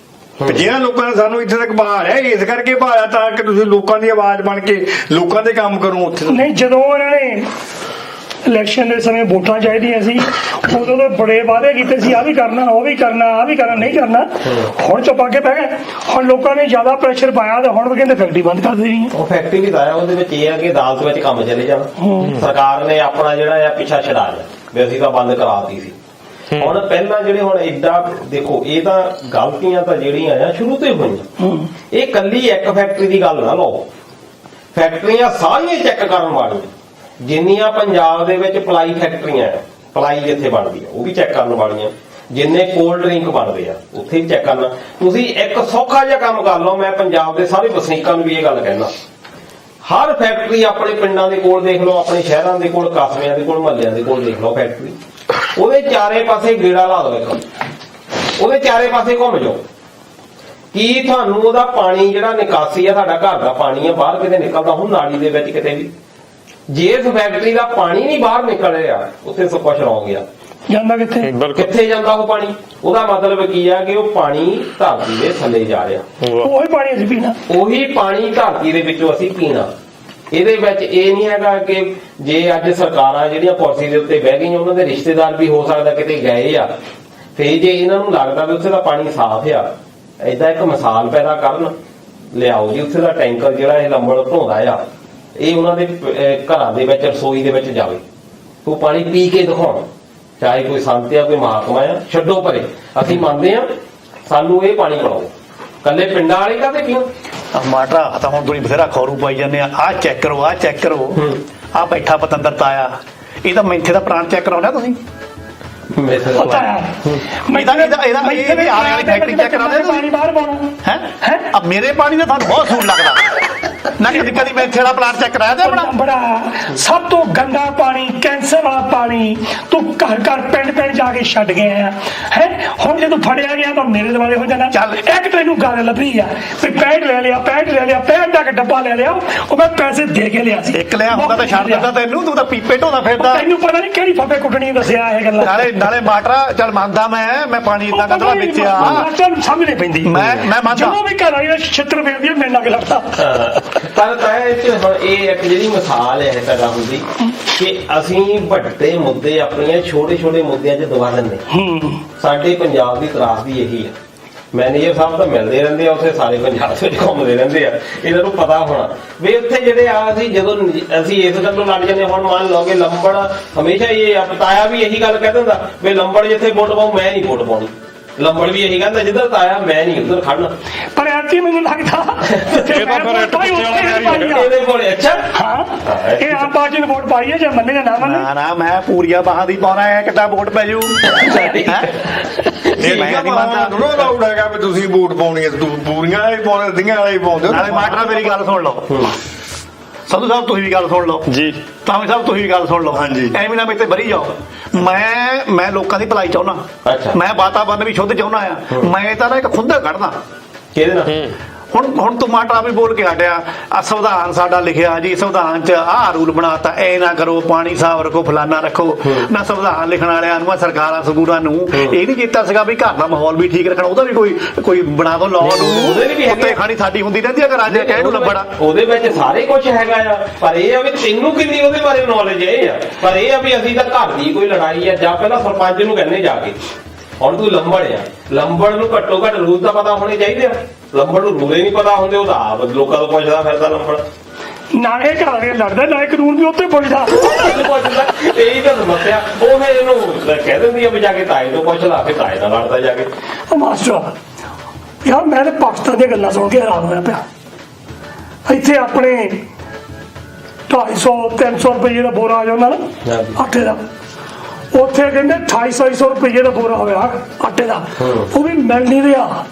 ਜਿਹਨਾਂ ਲੋਕਾਂ ਨੇ ਸਾਨੂੰ ਇੱਥੇ ਤੱਕ ਬਹਾਲਿਆ, ਇਸ ਕਰਕੇ ਬਹਾਲਿਆ ਤਾਂ ਕਿ ਤੁਸੀਂ ਲੋਕਾਂ ਦੀ ਆਵਾਜ਼ ਬਣ ਕੇ ਲੋਕਾਂ ਦੇ ਕੰਮ ਕਰੋ। ਉੱਥੇ ਨਹੀਂ, ਜਦੋਂ ਇਹਨਾਂ ਨੇ ਇਲੈਕਸ਼ਨ ਦੇ ਸਮੇਂ ਵੋਟਾਂ ਚਾਹੀਦੀਆਂ ਸੀ, ਉਦੋਂ ਤਾਂ ਬੜੇ ਵਾਅਦੇ ਕੀਤੇ ਸੀ, ਆਹ ਵੀ ਕਰਨਾ, ਉਹ ਵੀ ਕਰਨਾ, ਆਹ ਵੀ ਕਰਨਾ, ਨਹੀਂ ਕਰਨਾ। ਹੁਣ ਚੁੱਪ ਕੇ ਪੈ ਗਏ। ਹੁਣ ਲੋਕਾਂ ਨੇ ਜ਼ਿਆਦਾ ਪ੍ਰੈਸ਼ਰ ਪਾਇਆ ਤੇ ਹੁਣ ਕਹਿੰਦੇ ਫੈਕਟਰੀ ਬੰਦ ਕਰ ਦੇਣੀ। ਉਹ ਫੈਕਟਰੀ ਵੀ ਲਾਇਆ, ਉਹਦੇ ਵਿੱਚ ਇਹ ਆ ਕਿ ਅਦਾਲਤ ਵਿੱਚ ਕੰਮ ਚਲੇ ਜਾਣਾ। ਸਰਕਾਰ ਨੇ ਆਪਣਾ ਜਿਹੜਾ ਆ ਪਿੱਛਾ ਛਡਾ ਲਿਆ ਵੀ ਅਸੀਂ ਤਾਂ ਬੰਦ ਕਰਾਤੀ ਸੀ। ਹੁਣ ਪਹਿਲਾਂ ਜਿਹੜੇ ਹੁਣ ਏਡਾ ਦੇਖੋ, ਇਹ ਤਾਂ ਗਲਤੀਆਂ ਤਾਂ ਜਿਹੜੀਆਂ ਆ ਸ਼ੁਰੂ ਤੋਂ ਹੀ ਹੋਈਆਂ। ਇਹ ਕੱਲੀ ਇੱਕ ਫੈਕਟਰੀ ਦੀ ਗੱਲ ਨਾ ਲਓ, ਫੈਕਟਰੀਆਂ ਸਾਰੀਆਂ ਚੈੱਕ ਕਰਨ ਵਾਲੀਆਂ ਜਿੰਨੀਆਂ ਪੰਜਾਬ ਦੇ ਵਿੱਚ ਪਲਾਈ ਫੈਕਟਰੀਆਂ ਆ, ਪਲਾਈ ਜਿੱਥੇ ਬਣਦੀ ਆ ਉਹ ਵੀ ਚੈੱਕ ਕਰਨ ਵਾਲੀਆਂ, ਜਿੰਨੇ ਕੋਲਡ ਡਰਿੰਕ ਬਣਦੇ ਆ ਉੱਥੇ ਵੀ ਚੈੱਕ ਕਰਨਾ। ਤੁਸੀਂ ਇੱਕ ਸੌਖਾ ਜਿਹਾ ਕੰਮ ਕਰ ਲਓ, ਮੈਂ ਪੰਜਾਬ ਦੇ ਸਾਰੇ ਵਸਨੀਕਾਂ ਨੂੰ ਵੀ ਇਹ ਗੱਲ ਕਹਿਣਾ, ਹਰ ਫੈਕਟਰੀ ਆਪਣੇ ਪਿੰਡਾਂ ਦੇ ਕੋਲ ਦੇਖ ਲਓ, ਆਪਣੇ ਸ਼ਹਿਰਾਂ ਦੇ ਕੋਲ, ਕਸਬਿਆਂ ਦੇ ਕੋਲ, ਮਹੱਲਿਆਂ ਦੇ ਕੋਲ ਦੇਖ ਲਓ ਫੈਕਟਰੀ, ਉਹਦੇ ਚਾਰੇ ਪਾਸੇ ਗੇੜਾ ਲਾ ਦਿਓ, ਇੱਕ ਉਹਦੇ ਚਾਰੇ ਪਾਸੇ ਘੁੰਮ ਜਾਓ। ਕੀ ਤੁਹਾਨੂੰ ਉਹਦਾ ਪਾਣੀ ਜਿਹੜਾ ਨਿਕਾਸੀ ਆ, ਸਾਡਾ ਘਰ ਦਾ ਪਾਣੀ ਆ, ਬਾਹਰ ਕਿਤੇ ਨਿਕਲਦਾ ਹੁਣ ਨਾਲੀ ਦੇ ਵਿੱਚ ਕਿਤੇ ਵੀ, ਜੇ ਇਸ ਫੈਕਟਰੀ ਦਾ ਪਾਣੀ ਨਹੀਂ ਬਾਹਰ ਨਿਕਲ ਰਿਹਾ, ਉੱਥੇ ਸਭ ਕੁਛ ਰੋਂਗ ਗਿਆ। ਜਾਂਦਾ ਕਿੱਥੇ? ਬਿਲਕੁਲ ਕਿੱਥੇ ਜਾਂਦਾ ਉਹ ਪਾਣੀ? ਉਹਦਾ ਮਤਲਬ ਕੀ ਆ ਕਿ ਉਹ ਪਾਣੀ ਧਰਤੀ ਦੇ ਥੱਲੇ ਜਾ ਰਿਹਾ। ਉਹੀ ਪਾਣੀ ਅਸੀਂ ਪੀਣਾ। ਉਹੀ ਪਾਣੀ ਧਰਤੀ ਦੇ ਵਿੱਚੋਂ ਅਸੀਂ ਪੀਣਾ। ਇਹਦੇ ਵਿੱਚ ਇਹ ਨਹੀਂ ਹੈਗਾ ਕਿ ਜੇ ਅੱਜ ਸਰਕਾਰਾਂ ਜਿਹੜੀਆਂ ਕੁਰਸੀ ਦੇ ਉੱਤੇ ਬਹਿ ਗਈਆਂ ਉਹਨਾਂ ਦੇ ਰਿਸ਼ਤੇਦਾਰ ਵੀ ਹੋ ਸਕਦਾ ਕਿਤੇ ਗਏ ਆ, ਫੇਰ ਜੇ ਇਹਨਾਂ ਨੂੰ ਲੱਗਦਾ ਵੀ ਉੱਥੇ ਦਾ ਪਾਣੀ ਸਾਫ਼ ਆ, ਏਦਾਂ ਇੱਕ ਮਿਸਾਲ ਪੈਦਾ ਕਰਨ, ਲਿਆਓ ਜੀ ਉੱਥੇ ਦਾ ਟੈਂਕਰ ਜਿਹੜਾ ਇਹ ਲੰਬੜ ਧੋਂਦਾ ਆ, ਇਹ ਉਹਨਾਂ ਦੇ ਘਰਾਂ ਦੇ ਵਿੱਚ ਰਸੋਈ ਦੇ ਵਿੱਚ ਜਾਵੇ, ਉਹ ਪਾਣੀ ਪੀ ਕੇ ਦਿਖਾਉਣ, ਚਾਹੇ ਕੋਈ ਸੰਤ ਆ ਕੋਈ ਮਹਾਤਮਾ ਆ, ਛੱਡੋ ਪਰੇ, ਅਸੀਂ ਮੰਨਦੇ ਆ ਸਾਨੂੰ ਇਹ ਪਾਣੀ ਪਿਲਾਓ। ਕੱਲੇ ਪਿੰਡਾਂ ਵਾਲੇ ਕਾਹਦੇ ਪੀਣ? ਮਾਟਰਾ ਤਾਂ ਹੁਣ ਤੁਸੀਂ ਬਥੇਰਾ ਖੌਰੂ ਪਾਈ ਜਾਂਦੇ ਆ, ਆਹ ਚੈੱਕ ਕਰੋ, ਆਹ ਚੈੱਕ ਕਰੋ, ਆਹ ਬੈਠਾ ਪਤੰਦਰ ਤਾਇਆ, ਇਹ ਤਾਂ ਮੈਂਥੇ ਦਾ ਪ੍ਰਾਣ ਚੈੱਕ ਕਰਾਉਣਾ ਤੁਸੀਂ। ਪਤਾ ਹੈ ਇਹ ਵੀ ਆਲੇ ਵਾਲੀ ਫੈਕਟਰੀ ਚੈੱਕ ਕਰਾਉਂਦੇ ਪਾਣੀ ਬਾਹਰ ਪਾਉਣਾ ਹੈ ਆ ਮੇਰੇ ਪਾਣੀ ਦਾ ਤੁਹਾਨੂੰ ਬਹੁਤ ਸੂਟ ਲੱਗਦਾ ਨਾ, ਕਦੀ ਮੈਂਥੇ ਵਾਲਾ ਪਲਾਂਟ ਚੈੱਕ ਕਰਾਇਆ ਤੇ ਆਪਣਾ? ਬੜਾ ਸਭ ਤੋਂ ਗੰਦਾ ਪਾਣੀ, ਕੈਂਸਰ ਵਾਲਾ ਪਾਣੀ ਤੂੰ ਘਰ ਘਰ ਪਿੰਡ ਪਿੰਡ ਜਾ ਕੇ ਛੱਡ ਗਿਆ ਹੈ। ਹੁਣ ਜਦੋਂ ਫੜਿਆ ਗਿਆ ਤਾਂ ਮੇਰੇ ਦੁਆਲੇ ਹੋ ਜਾਣਾ। ਚੱਲ ਇੱਕ ਤੈਨੂੰ ਗੱਲ ਲੱਭੀ ਆ ਵੀ ਪੈਡ ਲੈ ਲਿਆ, ਪੈਡ ਲੈ ਲਿਆ, ਪੈਡ ਦਾ ਡੱਬਾ ਲੈ ਲਿਆ, ਉਹ ਮੈਂ ਪੈਸੇ ਦੇ ਕੇ ਲਿਆ ਸੀ। ਇੱਕ ਲਿਆ ਹੁੰਦਾ ਤਾਂ ਛੱਡ ਦਿੰਦਾ ਤੈਨੂੰ, ਤੂੰ ਤਾਂ ਪੀਪੇ ਢੋਦਾ ਫਿਰਦਾ। ਤੈਨੂੰ ਪਤਾ ਨਹੀਂ ਕਿਹੜੀ ਫੱਫੇ ਕੁੱਟਣੀ ਦੱਸਿਆ ਇਹ ਗੱਲਾਂ। ਨਾਲੇ ਮਾਟਰਾ ਚੱਲ ਮੰਨਦਾ ਮੈਂ ਪਾਣੀ ਇਦਾਂ ਕੱਢਣਾ ਵੇਚਿਆ, ਤੈਨੂੰ ਸਮਝ ਨਹੀਂ ਪੈਂਦੀ। ਮੈਂ ਮੰਨਦਾ ਜਦੋਂ ਵੀ ਘਰ ਵਾਲੀ ਛਿੱਤਰ ਵੇਚਦੀ ਮੇਰੇ ਨਾਲ ਲੜਦਾ। ਪਰ ਤਾਂ ਇਹ ਇੱਕ ਜਿਹੜੀ ਮਿਸਾਲ ਹੈ ਪੈਦਾ ਹੁੰਦੀ ਕਿ ਅਸੀਂ ਵੱਡੇ ਮੁੱਦੇ ਆਪਣੀਆਂ ਛੋਟੇ ਛੋਟੇ ਮੁੱਦਿਆਂ 'ਚ ਦਬਾ ਲੈਂਦੇ। ਸਾਡੇ ਪੰਜਾਬ ਦੀ ਤਰਾਸਦੀ ਇਹੀ ਹੈ। ਮੈਨੇਜਰ ਸਾਹਿਬ ਤਾਂ ਮਿਲਦੇ ਰਹਿੰਦੇ ਆ ਉੱਥੇ, ਸਾਰੇ ਪੰਜਾਬ ਵਿੱਚ ਘੁੰਮਦੇ ਰਹਿੰਦੇ ਆ, ਇਹਨਾਂ ਨੂੰ ਪਤਾ ਹੋਣਾ ਵੀ ਉੱਥੇ ਜਿਹੜੇ ਆ ਅਸੀਂ ਜਦੋਂ ਅਸੀਂ ਇਸ ਗੱਲੋਂ ਲੜ ਜਾਂਦੇ। ਹੁਣ ਮੰਨ ਲਓ ਕਿ ਲੰਬੜ ਹਮੇਸ਼ਾ ਇਹ ਤਾਇਆ ਵੀ ਇਹੀ ਗੱਲ ਕਹਿ ਦਿੰਦਾ ਵੀ ਲੰਬੜ ਜਿੱਥੇ ਵੋਟ ਪਾਉ ਮੈਂ ਨਹੀਂ ਵੋਟ ਪਾਉਣੀ। ਲੰਬੜ ਵੀ ਇਹੀ ਕਹਿੰਦਾ ਜਿੱਧਰ ਤਾਇਆ ਮੈਂ ਨਹੀਂ ਉੱਧਰ ਖੜਨਾ। ਪਰ ਐਤਕੀ ਮੈਨੂੰ ਲੱਗਦਾ ਇਹਦੇ ਕੋਲੇ ਅੱਛਾ ਹਾਂ ਇਹ ਆਮ ਪਾਰਟੀ ਨੇ ਵੋਟ ਪਾਈ ਹੈ, ਜੇ ਮੰਨੇ ਜਾਂ ਨਾ ਮੰਨੇ। ਨਾ ਮੈਂ ਪੂਰੀਆਂ ਬਾਹਾਂ ਦੀ ਪਾਉਣਾ ਹੈ, ਕਿੱਦਾਂ ਵੋਟ ਪੈ ਜੂ? ਇਹ ਮੈਂ ਨਹੀਂ ਮੰਨਦਾ ਥੋੜਾ ਲਾਉਡ ਹੈਗਾ ਵੀ ਤੁਸੀਂ ਵੋਟ ਪਾਉਣੀ ਹੈ, ਪੂਰੀਆਂ ਵਾਲੇ ਪਾਉਂਦੇ, ਦੀਆਂ ਵਾਲੇ ਪਾਉਂਦੇ। ਨਾਲੇ ਮਾਟਰਾ ਮੇਰੀ ਗੱਲ ਸੁਣ ਲਓ, ਸੰਧੂ ਸਾਹਿਬ ਤੁਸੀਂ ਵੀ ਗੱਲ ਸੁਣ ਲਓ ਜੀ, ਤਾਮੀ ਸਾਹਿਬ ਤੁਸੀਂ ਵੀ ਗੱਲ ਸੁਣ ਲਓ। ਹਾਂਜੀ। ਐਵੇਂ ਨਾ ਮੇਰੇ ਤੇ ਬਰੀ ਜਾਓ। ਮੈਂ ਲੋਕਾਂ ਦੀ ਭਲਾਈ ਚਾਹੁੰਦਾ, ਮੈਂ ਵਾਤਾਵਰਨ ਵੀ ਸ਼ੁੱਧ ਚਾਹੁੰਦਾ ਆ। ਮੈਂ ਤਾਂ ਨਾ ਇੱਕ ਖੁੰਦਾ ਕੱਢਦਾ। ਕਿਹਦੇ ਨਾਲ? ਹੁਣ ਤੂੰ ਮਾਟਰਾ ਵੀ ਬੋਲ ਕੇ ਹਟਿਆ, ਆ ਸੰਵਿਧਾਨ ਸਾਡਾ ਲਿਖਿਆ ਜੀ, ਸੰਵਿਧਾਨ 'ਚ ਆਹ ਰੂਲ ਬਣਾਤਾ, ਐ ਨਾ ਕਰੋ, ਪਾਣੀ ਸਾਫ਼ ਰੱਖੋ, ਫਲਾਨਾ ਰੱਖੋ। ਨਾ ਸੰਵਿਧਾਨ ਲਿਖਣ ਵਾਲਿਆਂ ਨੂੰ, ਸਰਕਾਰਾਂ ਸਕੂਲਾਂ ਨੂੰ ਇਹ ਨਹੀਂ ਕੀਤਾ ਸੀਗਾ ਵੀ ਘਰ ਦਾ ਮਾਹੌਲ ਵੀ ਠੀਕ ਰੱਖਣਾ, ਉਹਦਾ ਵੀ ਕੋਈ ਬਣਾ ਦੋ ਲਾਅ ਨੂੰ। ਉੱਤੇ ਖਾਣੀ ਸਾਡੀ ਹੁੰਦੀ ਰਹਿੰਦੀ ਆ, ਅਗਰ ਅੱਜ ਕਹਿ ਨੂੰ ਲੱਭੜਾ ਉਹਦੇ ਵਿੱਚ ਸਾਰੇ ਕੁਝ ਹੈਗਾ ਆ। ਪਰ ਇਹ ਆ ਵੀ ਤੈਨੂੰ ਕਿੰਨੀ ਉਹਦੇ ਬਾਰੇ ਨੌਲੇਜ ਇਹ ਆ। ਪਰ ਇਹ ਆ ਵੀ ਅਸੀਂ ਤਾਂ ਘਰ ਦੀ ਕੋਈ ਲੜਾਈ ਆ ਜਾਂ ਪਹਿਲਾਂ ਸਰਪੰਚ ਨੂੰ ਕਹਿੰਦੇ ਜਾ ਕੇ, ਹੁਣ ਤੂੰ ਲੰਬੜ ਆ, ਲੰਬੜ ਨੂੰ ਘੱਟੋ ਘੱਟ ਰੂਲ ਤਾਂ ਪਤਾ ਹੋਣੇ ਚਾਹੀਦੇ ਆ। ਲੰਬੜ ਨੂੰ ਰੂਲ ਹੀ ਨਹੀਂ ਪਤਾ ਹੁੰਦੇ, ਉਹਦਾ ਆਪ ਲੋਕਾਂ ਤੋਂ ਪੁੱਛਦਾ ਫਿਰਦਾ ਲੰਬੜ। ਨਾਲੇ ਘਰ ਵਾਲੇ ਲੜਦਾ, ਨਾਲੇ ਕਾਨੂੰਨ ਵੀ ਉੱਥੇ ਪੁੱਛਦਾ। ਇਹੀ ਤਾਂ ਸਮੱਸਿਆ। ਉਹ ਫਿਰ ਇਹਨੂੰ ਕਹਿ ਦਿੰਦੀ ਆ ਵੀ ਜਾ ਕੇ ਤਾਏ ਤੋਂ ਪੁੱਛ ਲਾ, ਫਿਰ ਤਾਏ ਨਾਲ ਲੜਦਾ ਜਾ ਕੇ। ਉਹ ਮਾਸਟਰ ਯਾਰ ਮੈਂ ਤੇ ਪਾਕਿਸਤਾਨ ਦੀਆਂ ਗੱਲਾਂ ਸੁਣ ਕੇ ਹੈਰਾਨ ਹੋਇਆ ਪਿਆ। ਇੱਥੇ ਆਪਣੇ 250-300 ਰੁਪਏ ਦਾ ਬੋਰਾ ਆ ਜਾਂਦਾ ਨਾ ਆਟੇ ਦਾ, ਉੱਥੇ ਕਹਿੰਦੇ 250 ਰੁਪਏ ਦਾ ਬੋਰਾ ਹੋਇਆ ਆਟੇ ਦਾ, ਉਹ ਵੀ ਮਿਲ ਨਹੀਂ ਰਿਹਾ।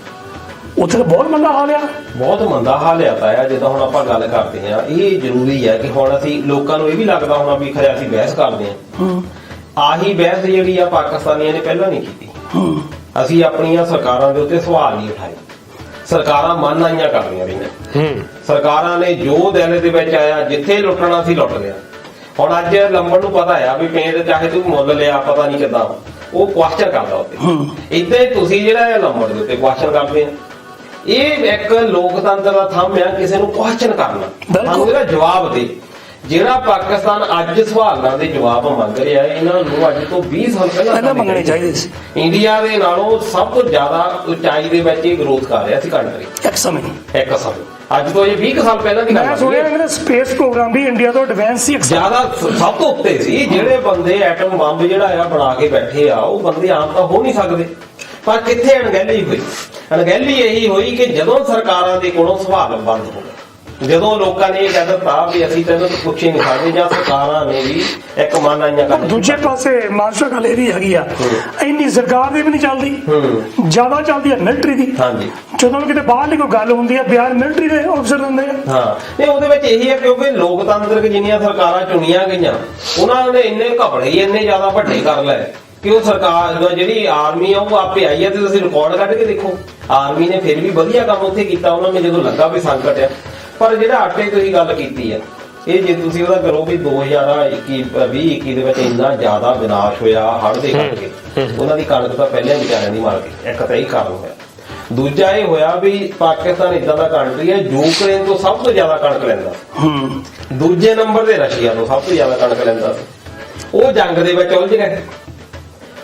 ਉੱਥੇ ਤਾਂ ਬਹੁਤ ਮੰਦਾ ਹਾਲ ਆ, ਬਹੁਤ ਮੰਦਾ ਹਾਲ ਆ ਤਾਇਆ। ਜਦੋਂ ਹੁਣ ਆਪਾਂ ਗੱਲ ਕਰਦੇ ਆ, ਇਹ ਜ਼ਰੂਰੀ ਹੈ ਕਿ ਹੁਣ ਅਸੀਂ ਲੋਕਾਂ ਨੂੰ ਇਹ ਵੀ ਲੱਗਦਾ ਹੋਣਾ ਵੀ ਖਰੇ ਅਸੀਂ ਬਹਿਸ ਕਰਦੇ ਆ। ਆਹੀ ਬਹਿਸ ਜਿਹੜੀ ਆ ਪਾਕਿਸਤਾਨੀਆਂ ਨੇ ਪਹਿਲਾਂ ਨਹੀਂ ਕੀਤੀ। ਅਸੀਂ ਆਪਣੀਆਂ ਸਰਕਾਰਾਂ ਦੇ ਉੱਤੇ ਸਵਾਲ ਨਹੀਂ ਉਠਾਏ। ਸਰਕਾਰਾਂ ਮਨ ਆਈਆਂ ਕਰਦੀਆਂ ਰਹੀਆਂ। ਸਰਕਾਰਾਂ ਨੇ ਜੋ ਦਿਲ ਦੇ ਵਿੱਚ ਆਇਆ, ਜਿੱਥੇ ਲੁੱਟਣਾ ਸੀ ਲੁੱਟ ਲਿਆ। ਹੁਣ ਅੱਜ ਲੰਬੜ ਨੂੰ ਪਤਾ ਆ ਵੀ ਪੇਂਟ ਚਾਹੇ ਤੂੰ ਮੁੱਲ ਲਿਆ, ਪਤਾ ਨਹੀਂ ਕਿੱਦਾਂ, ਉਹ ਕੁਐਸਚਨ ਕਰਦਾ ਉੱਤੇ। ਏਦਾਂ ਹੀ ਤੁਸੀਂ ਜਿਹੜਾ ਲੰਬੜ ਦੇ ਉੱਤੇ ਕੁਐਸਚਨ ਕਰਦੇ ਆ। ਇਹ ਇੱਕ ਲੋਕਤੰਤਰ ਦਾ ਥੰਮ ਆ, ਕਿਸੇ ਨੂੰ ਕੁਐਸਚਨ ਕਰਨਾ, ਸਾਨੂੰ ਇਹਦਾ ਜਵਾਬ ਦੇ। ਜਿਹੜਾ ਪਾਕਿਸਤਾਨ ਅੱਜ ਸਵਾਲਾਂ ਦੇ ਜਵਾਬ ਮੰਗ ਰਿਹਾ, ਇਹਨਾਂ ਨੂੰ ਅੱਜ ਤੋਂ 20 ਸਾਲ ਪਹਿਲਾਂ ਮੰਗਣੇ ਚਾਹੀਦੇ ਸੀ। ਇੰਡੀਆ ਦੇ ਨਾਲੋਂ ਸਭ ਤੋਂ ਜ਼ਿਆਦਾ ਉਚਾਈ ਦੇ ਵਿੱਚ ਇਹ ਗਰੋਥ ਕਰ ਰਿਹਾ ਸੀ ਕੰਟਰੀ ਇੱਕ ਸਮੇਂ ਅੱਜ ਤੋਂ ਇਹ 20 ਸਾਲ ਪਹਿਲਾਂ ਦੀ ਗੱਲ ਮੈਂ ਸੁਣਿਆ ਇਹਨਾਂ ਸਪੇਸ ਪ੍ਰੋਗਰਾਮ ਵੀ ਇੰਡੀਆ ਤੋਂ ਐਡਵਾਂਸ ਸੀ, ਜ਼ਿਆਦਾ ਸਭ ਤੋਂ ਉੱਤੇ ਸੀ। ਜਿਹੜੇ ਬੰਦੇ ਐਟਮ ਬੰਬ ਜਿਹੜਾ ਆ ਬਣਾ ਕੇ ਬੈਠੇ ਆ, ਉਹ ਬੰਦੇ ਆਮ ਤਾਂ ਹੋ ਨਹੀਂ ਸਕਦੇ। ਪਰ ਕਿੱਥੇ ਅਣਗਹਿਲੀ ਹੋਈ? ਅਣਗਹਿਲੀ ਇਹੀ ਹੋਈ ਕਿ ਜਦੋਂ ਸਰਕਾਰਾਂ ਦੇ ਕੋਲੋਂ ਸਵਾਲ ਬੰਦ ਹੋ ਗਏ, ਜਦੋਂ ਲੋਕਾਂ ਨੇ ਇਹ ਕਹਿ ਦਿੱਤਾ ਵੀ ਅਸੀਂ ਤਾਂ ਪੁੱਛ ਹੀ ਨਹੀਂ ਸਕਦੇ, ਜਾਂ ਸਰਕਾਰਾਂ ਨੇ ਵੀ ਇੱਕ ਮਨ ਆਈਆਂ ਕਰ। ਦੂਜੇ ਪਾਸੇ ਮਾਸਟਰ ਗੱਲ ਇਹ ਵੀ ਹੈਗੀ ਆ, ਇੰਨੀ ਸਰਕਾਰ ਦੀ ਵੀ ਨਹੀਂ ਚੱਲਦੀ, ਜ਼ਿਆਦਾ ਚੱਲਦੀ ਹੈ ਮਿਲਟਰੀ ਦੀ। ਹਾਂਜੀ, ਜਦੋਂ ਕਿਤੇ ਬਾਹਰਲੀ ਕੋਈ ਗੱਲ ਹੁੰਦੀ ਹੈ, ਬਿਆਨ ਮਿਲਟਰੀ ਦੇ ਅਫਸਰ ਦਿੰਦੇ ਆ। ਹਾਂ, ਨਹੀਂ ਉਹਦੇ ਵਿੱਚ ਇਹੀ ਹੈ ਕਿਉਂਕਿ ਲੋਕਤੰਤਰਕ ਜਿੰਨੀਆਂ ਸਰਕਾਰਾਂ ਚੁਣੀਆਂ ਗਈਆਂ, ਉਹਨਾਂ ਨੇ ਇੰਨੇ ਘਪਲੇ ਇੰਨੇ ਜ਼ਿਆਦਾ ਵੱਡੇ ਕਰ ਲਏ ਕਿ ਉਹ ਸਰਕਾਰ ਜਿਹੜੀ ਆਰਮੀ ਆ ਉਹ ਆਪੇ ਆਈ ਹੈ। ਤੇ ਤੁਸੀਂ ਰਿਕਾਰਡ ਕੱਢ ਕੇ ਦੇਖੋ, ਆਰਮੀ ਨੇ ਫਿਰ ਵੀ ਵਧੀਆ ਕੰਮ ਉੱਥੇ ਕੀਤਾ। ਉਹਨਾਂ ਨੇ ਜਦੋਂ ਲੱਗਾ ਵੀ ਸੰਕਟ ਆ। ਪਰ ਜਿਹੜਾ ਆਟੇ ਤੁਸੀਂ ਗੱਲ ਕੀਤੀ ਆ, ਇਹ ਜੇ ਤੁਸੀਂ ਉਹਦਾ ਕਰੋ ਵੀ 2021 ਦੇ ਵਿੱਚ ਇੰਨਾ ਜ਼ਿਆਦਾ ਵਿਨਾਸ਼ ਹੋਇਆ ਹੜ੍ਹ ਦੇ ਕਰਕੇ, ਉਹਨਾਂ ਦੀ ਕਣਕ ਤਾਂ ਪਹਿਲਾਂ ਵਿਚਾਰਿਆਂ ਦੀ ਮਾਰ ਗਈ। ਇੱਕ ਤਾਂ ਇਹ ਕਾਰਨ ਹੋਇਆ। ਦੂਜਾ ਇਹ ਹੋਇਆ ਵੀ ਪਾਕਿਸਤਾਨ ਇਦਾਂ ਦਾ ਕੰਟਰੀ ਹੈ ਯੂਕਰੇਨ ਤੋਂ ਸਭ ਤੋਂ ਜ਼ਿਆਦਾ ਕਣਕ ਲੈਂਦਾ, ਦੂਜੇ ਨੰਬਰ ਤੇ ਰਸ਼ੀਆ ਤੋਂ ਸਭ ਤੋਂ ਜ਼ਿਆਦਾ ਕਣਕ ਲੈਂਦਾ ਸੀ। ਉਹ ਜੰਗ ਦੇ ਵਿੱਚ ਉਲਝ ਗਏ।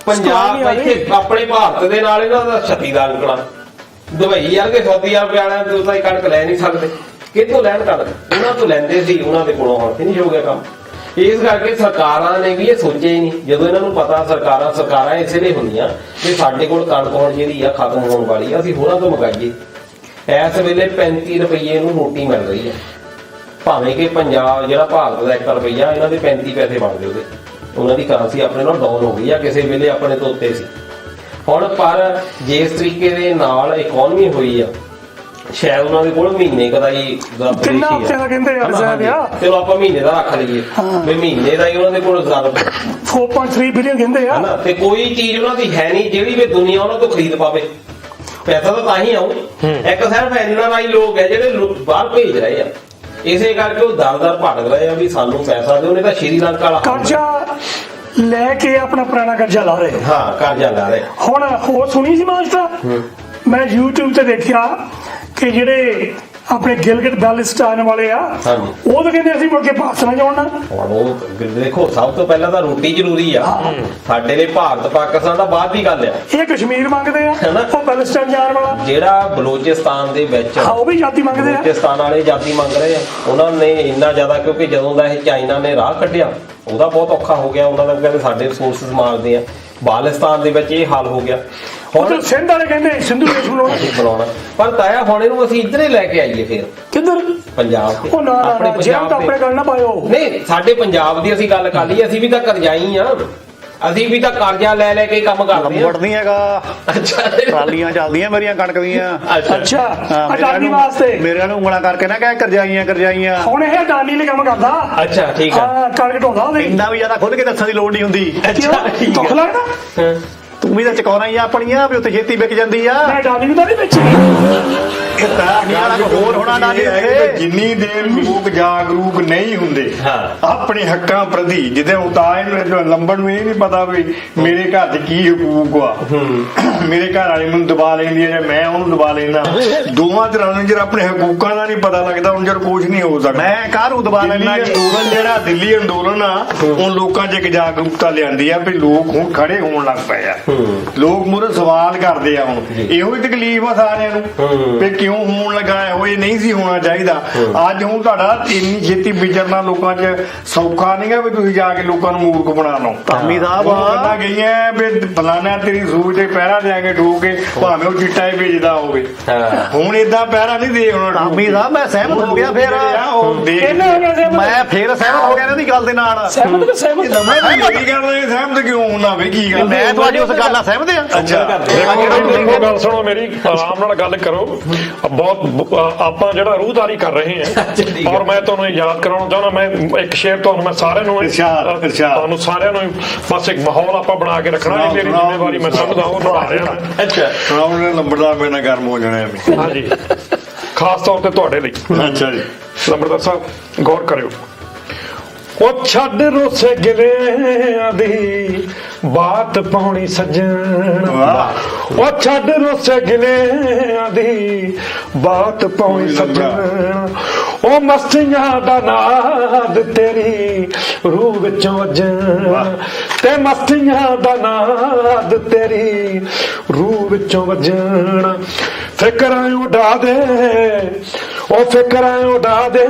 ਪੰਜਾਬ ਇੱਥੇ ਆਪਣੇ ਭਾਰਤ ਦੇ ਨਾਲ ਇਹਨਾਂ ਦਾ 36 ਦਾ ਨਿਕਲਾ। ਦੁਬਈ ਵਰਗੇ ਸਾਊਦੀ ਅਰਬ ਵਾਲਿਆਂ ਤੋਂ ਤਾਂ ਕਣਕ ਲੈ ਨਹੀਂ ਸਕਦੇ, ਕਿੱਥੋਂ ਲੈਣ ਕਣਕ? ਉਹਨਾਂ ਤੋਂ ਲੈਂਦੇ ਸੀ, ਉਹਨਾਂ ਦੇ ਕੋਲੋਂ ਹੁਣ ਨਹੀਂ ਹੋ ਗਿਆ ਕੰਮ। ਇਸ ਕਰਕੇ ਸਰਕਾਰਾਂ ਨੇ ਵੀ ਇਹ ਸੋਚਿਆ ਹੀ ਨਹੀਂ। ਜਦੋਂ ਇਹਨਾਂ ਨੂੰ ਪਤਾ ਸਰਕਾਰਾਂ ਇਸੇ ਲਈ ਹੁੰਦੀਆਂ ਕਿ ਸਾਡੇ ਕੋਲ ਕਣਕ ਹੁਣ ਜਿਹੜੀ ਆ ਖਤਮ ਹੋਣ ਵਾਲੀ ਆ, ਅਸੀਂ ਹੋਰਾਂ ਤੋਂ ਮੰਗਾਈਏ। ਇਸ ਵੇਲੇ 35 ਰੁਪਏ ਨੂੰ ਰੋਟੀ ਮਿਲ ਰਹੀ ਹੈ, ਭਾਵੇਂ ਕਿ ਪੰਜਾਬ ਜਿਹੜਾ ਭਾਰਤ ਦਾ 1 ਰੁਪਈਆ, ਇਹਨਾਂ ਦੇ 35 ਪੈਸੇ ਬਣਦੇ ਉਹਦੇ। ਉਹਨਾਂ ਦੀ ਕਰੰਸੀ ਆਪਣੇ ਨਾਲ ਡਾਊਨ ਹੋ ਗਈ ਆ, ਕਿਸੇ ਵੇਲੇ ਆਪਣੇ ਤੋਂ ਉੱਤੇ ਸੀ। ਹੁਣ ਪਰ ਜਿਸ ਤਰੀਕੇ ਦੇ ਨਾਲ ਇਕਨੋਮੀ ਹੋਈ ਆ, ਸ਼ਾਇਦ ਉਹਨਾਂ ਦੇ ਕੋਲ ਮਹੀਨੇ ਕਦਾ ਹੀ ਕਿੰਨਾ ਹਫ਼ਤਿਆਂ ਦਾ ਕਹਿੰਦੇ ਯਾਰ ਸਾਹਿਬ ਆ। ਚਲੋ ਆਪਾਂ ਮਹੀਨੇ ਦਾ ਰੱਖ ਲਈਏ ਵੀ ਮਹੀਨੇ ਦਾ ਹੀ ਉਹਨਾਂ ਦੇ ਕੋਲ 4.3 ਬਿਲੀਅਨ ਕਹਿੰਦੇ ਆ। ਤੇ ਕੋਈ ਚੀਜ਼ ਉਹਨਾਂ ਦੀ ਹੈ ਨਹੀਂ ਜਿਹੜੀ ਵੀ ਦੁਨੀਆ ਉਹਨਾਂ ਤੋਂ ਖਰੀਦ ਪਾਵੇ। ਪੈਸਾ ਤਾਂ ਹੀ ਆਉ। ਇੱਕ ਸਿਰਫ NRI ਲੋਕ ਹੈ ਜਿਹੜੇ ਬਾਹਰ ਭੇਜ ਰਹੇ ਆ, ਇਸੇ ਕਰਕੇ ਉਹ ਦਰ ਭਟਕ ਰਹੇ ਆ ਵੀ ਸਾਨੂੰ ਪੈਸਾ ਦਿਓ, ਨਹੀਂ ਤਾਂ ਸ਼੍ਰੀਲੰਕਾ ਵਾਲਾ ਕਰਜ਼ਾ ਲੈ ਕੇ ਆਪਣਾ ਪੁਰਾਣਾ ਕਰਜ਼ਾ ਲਾ ਰਹੇ। ਹਾਂ, ਕਰਜ਼ਾ ਲਾ ਰਹੇ। ਹੁਣ ਹੋਰ ਸੁਣੀ ਸੀ ਮਾਸਟਰ, ਮੈਂ YouTube ਤੇ ਦੇਖਿਆ ਕਿ ਜਿਹੜੇ ਆਪਣੇ ਗਿਲਗਿਟ ਬਾਲਟਿਸਤਾਨ ਵਾਲੇ ਆ, ਉਹ ਤਾਂ ਕਹਿੰਦੇ ਅਸੀਂ ਮੁੜ ਕੇ ਭਾਰਤ ਨਾ ਜਾਣਾ। ਹੁਣ ਉਹ ਦੇਖੋ, ਸਭ ਤੋਂ ਪਹਿਲਾਂ ਤਾਂ ਰੋਟੀ ਜ਼ਰੂਰੀ ਆ। ਸਾਡੇ ਲਈ ਭਾਰਤ ਪਾਕਿਸਤਾਨ ਦਾ ਬਾਅਦ ਦੀ ਗੱਲ ਆ। ਇਹ ਕਸ਼ਮੀਰ ਮੰਗਦੇ ਆ, ਉਹ ਬਾਲਟਿਸਤਾਨ ਜਾਣ ਵਾਲਾ ਜਿਹੜਾ ਬਲੋਚਿਸਤਾਨ ਦੇ ਵਿੱਚ ਉਹ ਵੀ ਜਾਤੀ ਮੰਗਦੇ ਆ। ਬਲੋਚਿਸਤਾਨ ਵਾਲੇ ਜਾਤੀ ਮੰਗ ਰਹੇ ਆ। ਉਹਨਾਂ ਨੇ ਇੰਨਾ ਜ਼ਿਆਦਾ, ਕਿਉਂਕਿ ਜਦੋਂ ਦਾ ਇਹ ਚਾਈਨਾ ਨੇ ਰਾਹ ਕੱਢਿਆ ਉਹਦਾ ਬਹੁਤ ਔਖਾ ਹੋ ਗਿਆ। ਉਹਨਾਂ ਦਾ ਕਹਿੰਦੇ ਸਾਡੇ ਰਿਸੋਰਸਿਸ ਮਾਰਦੇ ਆ। ਬਾਲਿਸਤਾਨ ਦੇ ਵਿੱਚ ਇਹ ਹਾਲ ਹੋ ਗਿਆ। ਹੁਣ ਸਿੰਧ ਵਾਲੇ ਕਹਿੰਦੇ ਸਿੰਧੂ ਦੇਸ਼ ਬਣਾਉਣਾ, ਪਰ ਤਾਇਆ ਹੁਣ ਇਹਨੂੰ ਅਸੀਂ ਇੱਧਰ ਹੀ ਲੈ ਕੇ ਆਈਏ। ਫਿਰ ਕਿੱਧਰ? ਪੰਜਾਬ ਤੇ। ਉਹ ਨਾ ਆਪਣੇ ਗੱਲ ਨਾ ਪਾਇਓ। ਨਹੀਂ, ਸਾਡੇ ਪੰਜਾਬ ਦੀ ਅਸੀਂ ਗੱਲ ਕਰ ਲਈ। ਅਸੀਂ ਵੀ ਤਾਂ ਕਰਜ਼ਾਈ ਆ, ਅਸੀਂ ਵੀ ਤਾਂ ਕਰਜ਼ਾ ਲੈ ਕੇ ਕੰਮ ਕਰਦੇ ਆ। ਨਹੀਂ ਹੈਗਾ। ਅੱਛਾ, ਟਰਾਲੀਆਂ ਚੱਲਦੀਆਂ ਮੇਰੀਆਂ ਕਣਕ ਦੀਆਂ। ਅੱਛਾ, ਅਡਾਨੀ ਵਾਸਤੇ ਮੇਰਿਆਂ ਨੂੰ ਉਂਗਲਾਂ ਕਰਕੇ ਨਾ ਕਹਿ ਕਰਜ਼ਾਈਆਂ। ਹੁਣ ਇਹ ਅਡਾਨੀ ਨੇ ਕੰਮ ਕਰਦਾ। ਅੱਛਾ, ਠੀਕ ਆ। ਕਣਕ ਢੋਦਾ ਉਹਦੇ। ਇੰਨਾ ਵੀ ਜ਼ਿਆਦਾ ਖੁੱਲ ਕੇ ਦੱਸਣ ਦੀ ਲੋੜ ਨਹੀਂ ਹੁੰਦੀ। ਅੱਛਾ, ਦੁੱਖ ਲੱਗਦਾ। ਤੂੰ ਵੀ ਤਾਂ ਚਕਾਉਣਾ ਹੀ ਆ ਆਪਣੀਆਂ, ਵੀ ਉੱਥੇ ਛੇਤੀ ਵਿਕ ਜਾਂਦੀ ਆ। ਮੈਂ ਅਡਾਨੀ ਨੂੰ ਤਾਂ ਨਹੀਂ ਵੇਚੀ। ਹੋਰ ਹੋਣਾ ਨਾ ਜਿੰਨੀ ਦੇਰ ਲੋਕ ਜਾਗਰੂਕ ਨਹੀਂ ਹੁੰਦੇ ਆਪਣੇ ਹੱਕਾਂ ਪ੍ਰਤੀ, ਜਿੱਦੇ ਉਤਾਏ ਲੰਬੜ ਨੂੰ ਇਹ ਨਹੀਂ ਪਤਾ ਵੀ ਮੇਰੇ ਘਰ 'ਚ ਕੀ ਹਕੂਕ ਆ, ਮੇਰੇ ਘਰ ਵਾਲੀ ਮੈਨੂੰ ਦਬਾ ਲੈਂਦੀ ਹੈ ਜਾਂ ਮੈਂ ਉਹਨੂੰ ਦਬਾ ਲੈਂਦਾ। ਦੋਵਾਂ ਤਰ੍ਹਾਂ ਨੂੰ ਜਿਹੜਾ ਆਪਣੇ ਹਕੂਕਾਂ ਦਾ ਨਹੀਂ ਪਤਾ ਲੱਗਦਾ, ਹੁਣ ਜਦ ਕੁਝ ਨਹੀਂ ਹੋ ਸਕਦਾ। ਮੈਂ ਕਾਹਨੂੰ ਦਬਾ ਲੈਂਦਾ। ਅੰਦੋਲਨ ਜਿਹੜਾ ਦਿੱਲੀ ਅੰਦੋਲਨ ਆ, ਹੁਣ ਲੋਕਾਂ 'ਚ ਇੱਕ ਜਾਗਰੂਕਤਾ ਲਿਆਂਦੀ ਆ ਵੀ ਲੋਕ ਹੁਣ ਖੜੇ ਹੋਣ ਲੱਗ ਪਏ ਆ। ਲੋਕ ਮੂਹਰੇ ਸਵਾਲ ਕਰਦੇ ਆ। ਹੁਣ ਇਹੋ ਹੀ ਤਕਲੀਫ ਆ ਸਾਰਿਆਂ ਨੂੰ ਵੀ ਕਿਉਂ ਹੋਣ ਲੱਗਾ ਇਹੋ। ਇਹ ਨਹੀਂ ਸੀ ਹੋਣਾ ਚਾਹੀਦਾ। ਅੱਜ ਹੁਣ ਤੁਹਾਡਾ ਇੰਨੀ ਛੇਤੀ ਵਿਚਰਨਾ ਲੋਕਾਂ 'ਚ ਸੌਖਾ ਨਹੀਂਗਾ ਵੀ ਤੁਸੀਂ ਜਾ ਕੇ ਲੋਕਾਂ ਨੂੰ ਮੂਰਖ ਬਣਾ ਲਓ। ਧਾਮੀ ਸਾਹਿਬ ਆ ਗਈਆਂ ਵੀ ਫਲਾਣਾ ਤੇਰੀ ਸੂਚ ਤੇ ਪਹਿਰਾ ਦੇ ਕੇ ਠੋਕ ਕੇ, ਭਾਵੇਂ ਉਹ ਚਿੱਟਾ ਹੀ ਵੇਚਦਾ ਹੋਵੇ। ਹੁਣ ਏਦਾਂ ਪਹਿਰਾ ਨਹੀਂ ਦੇ ਹੋਣਾ। ਧਾਮੀ ਸਾਹਿਬ ਮੈਂ ਸਹਿਮਤ ਹੋ ਗਿਆ। ਫਿਰ ਮੈਂ ਫੇਰ ਸਹਿਮਤ ਹੋ ਗਿਆ ਇਹਨਾਂ ਦੀ ਗੱਲ ਦੇ ਨਾਲ। ਮੇਰੀ ਗੱਲ ਨਾਲ ਸਹਿਮਤ ਕਿਉਂ ਹੋਣਾ ਵੇ? ਕੀ ਗੱਲ? ਮੈਂ ਤੁਹਾਡੀ ਉਸ ਗੱਲ ਨਾਲ ਸਹਿਮਤ ਆ। ਅੱਛਾ, ਦੇਖੋ ਗੱਲ ਸੁਣੋ ਮੇਰੀ, ਆਰਾਮ ਨਾਲ ਗੱਲ ਕਰੋ। ਬਹੁਤ ਆਪਾਂ ਜਿਹੜਾ ਰੂਹਦਾਰੀ ਕਰ ਰਹੇ ਹਾਂ, ਔਰ ਮੈਂ ਤੁਹਾਨੂੰ ਯਾਦ ਕਰਾਉਣਾ ਚਾਹੁੰਦਾ, ਮੈਂ ਇੱਕ ਸ਼ੇਰ ਤੁਹਾਨੂੰ ਮੈਂ ਸਾਰਿਆਂ ਨੂੰ ਤੁਹਾਨੂੰ ਸਾਰਿਆਂ ਨੂੰ ਬਸ ਇੱਕ ਮਾਹੌਲ ਆਪਾਂ ਬਣਾ ਕੇ ਰੱਖਣਾ। ਇਹ ਮੇਰੀ ਜ਼ਿੰਮੇਵਾਰੀ ਮੈਂ ਸਮਝਦਾ, ਉਹ ਨਿਭਾ ਰਿਹਾ ਮੈਂ। ਅੱਛਾ, ਉਹਨੇ ਲੰਬੜਦਾਰ ਮੇਰੇ ਨਾਲ ਗਰਮ ਹੋ ਜਾਣਾ ਐਵੇਂ। ਹਾਂਜੀ, ਖਾਸ ਤੌਰ ਤੇ ਤੁਹਾਡੇ ਲਈ। ਅੱਛਾ ਜੀ, ਲੰਬੜਦਾਰ ਸਾਹਿਬ ਗੌਰ ਕਰਿਓ। ਉਹ ਛੱਡ ਰੋਸੇ ਗਿਲਿਆਂ ਦੀ ਬਾਤ ਪਾਉਣੀ ਸੱਜਣ, ਉਹ ਛੱਡ ਰੋਸੇ ਗਿਲਿਆਂ ਦੀ ਬਾਤ ਪਾਉਣੀ ਸੱਜਣ। ਉਹ ਮਸਤੀਆਂ ਦਾ ਨਾਦ ਤੇਰੀ ਰੂਹ ਵਿੱਚੋਂ ਵੱਜਣ, ਤੇ ਮਸਤੀਆਂ ਦਾ ਨਾਦ ਤੇਰੀ ਰੂਹ ਵਿੱਚੋਂ ਵੱਜਣ। ਫਿਕਰਾਂ ਉਡਾ ਦੇ, ਉਹ ਫਿਕਰਾਂ ਉਡਾ ਦੇ,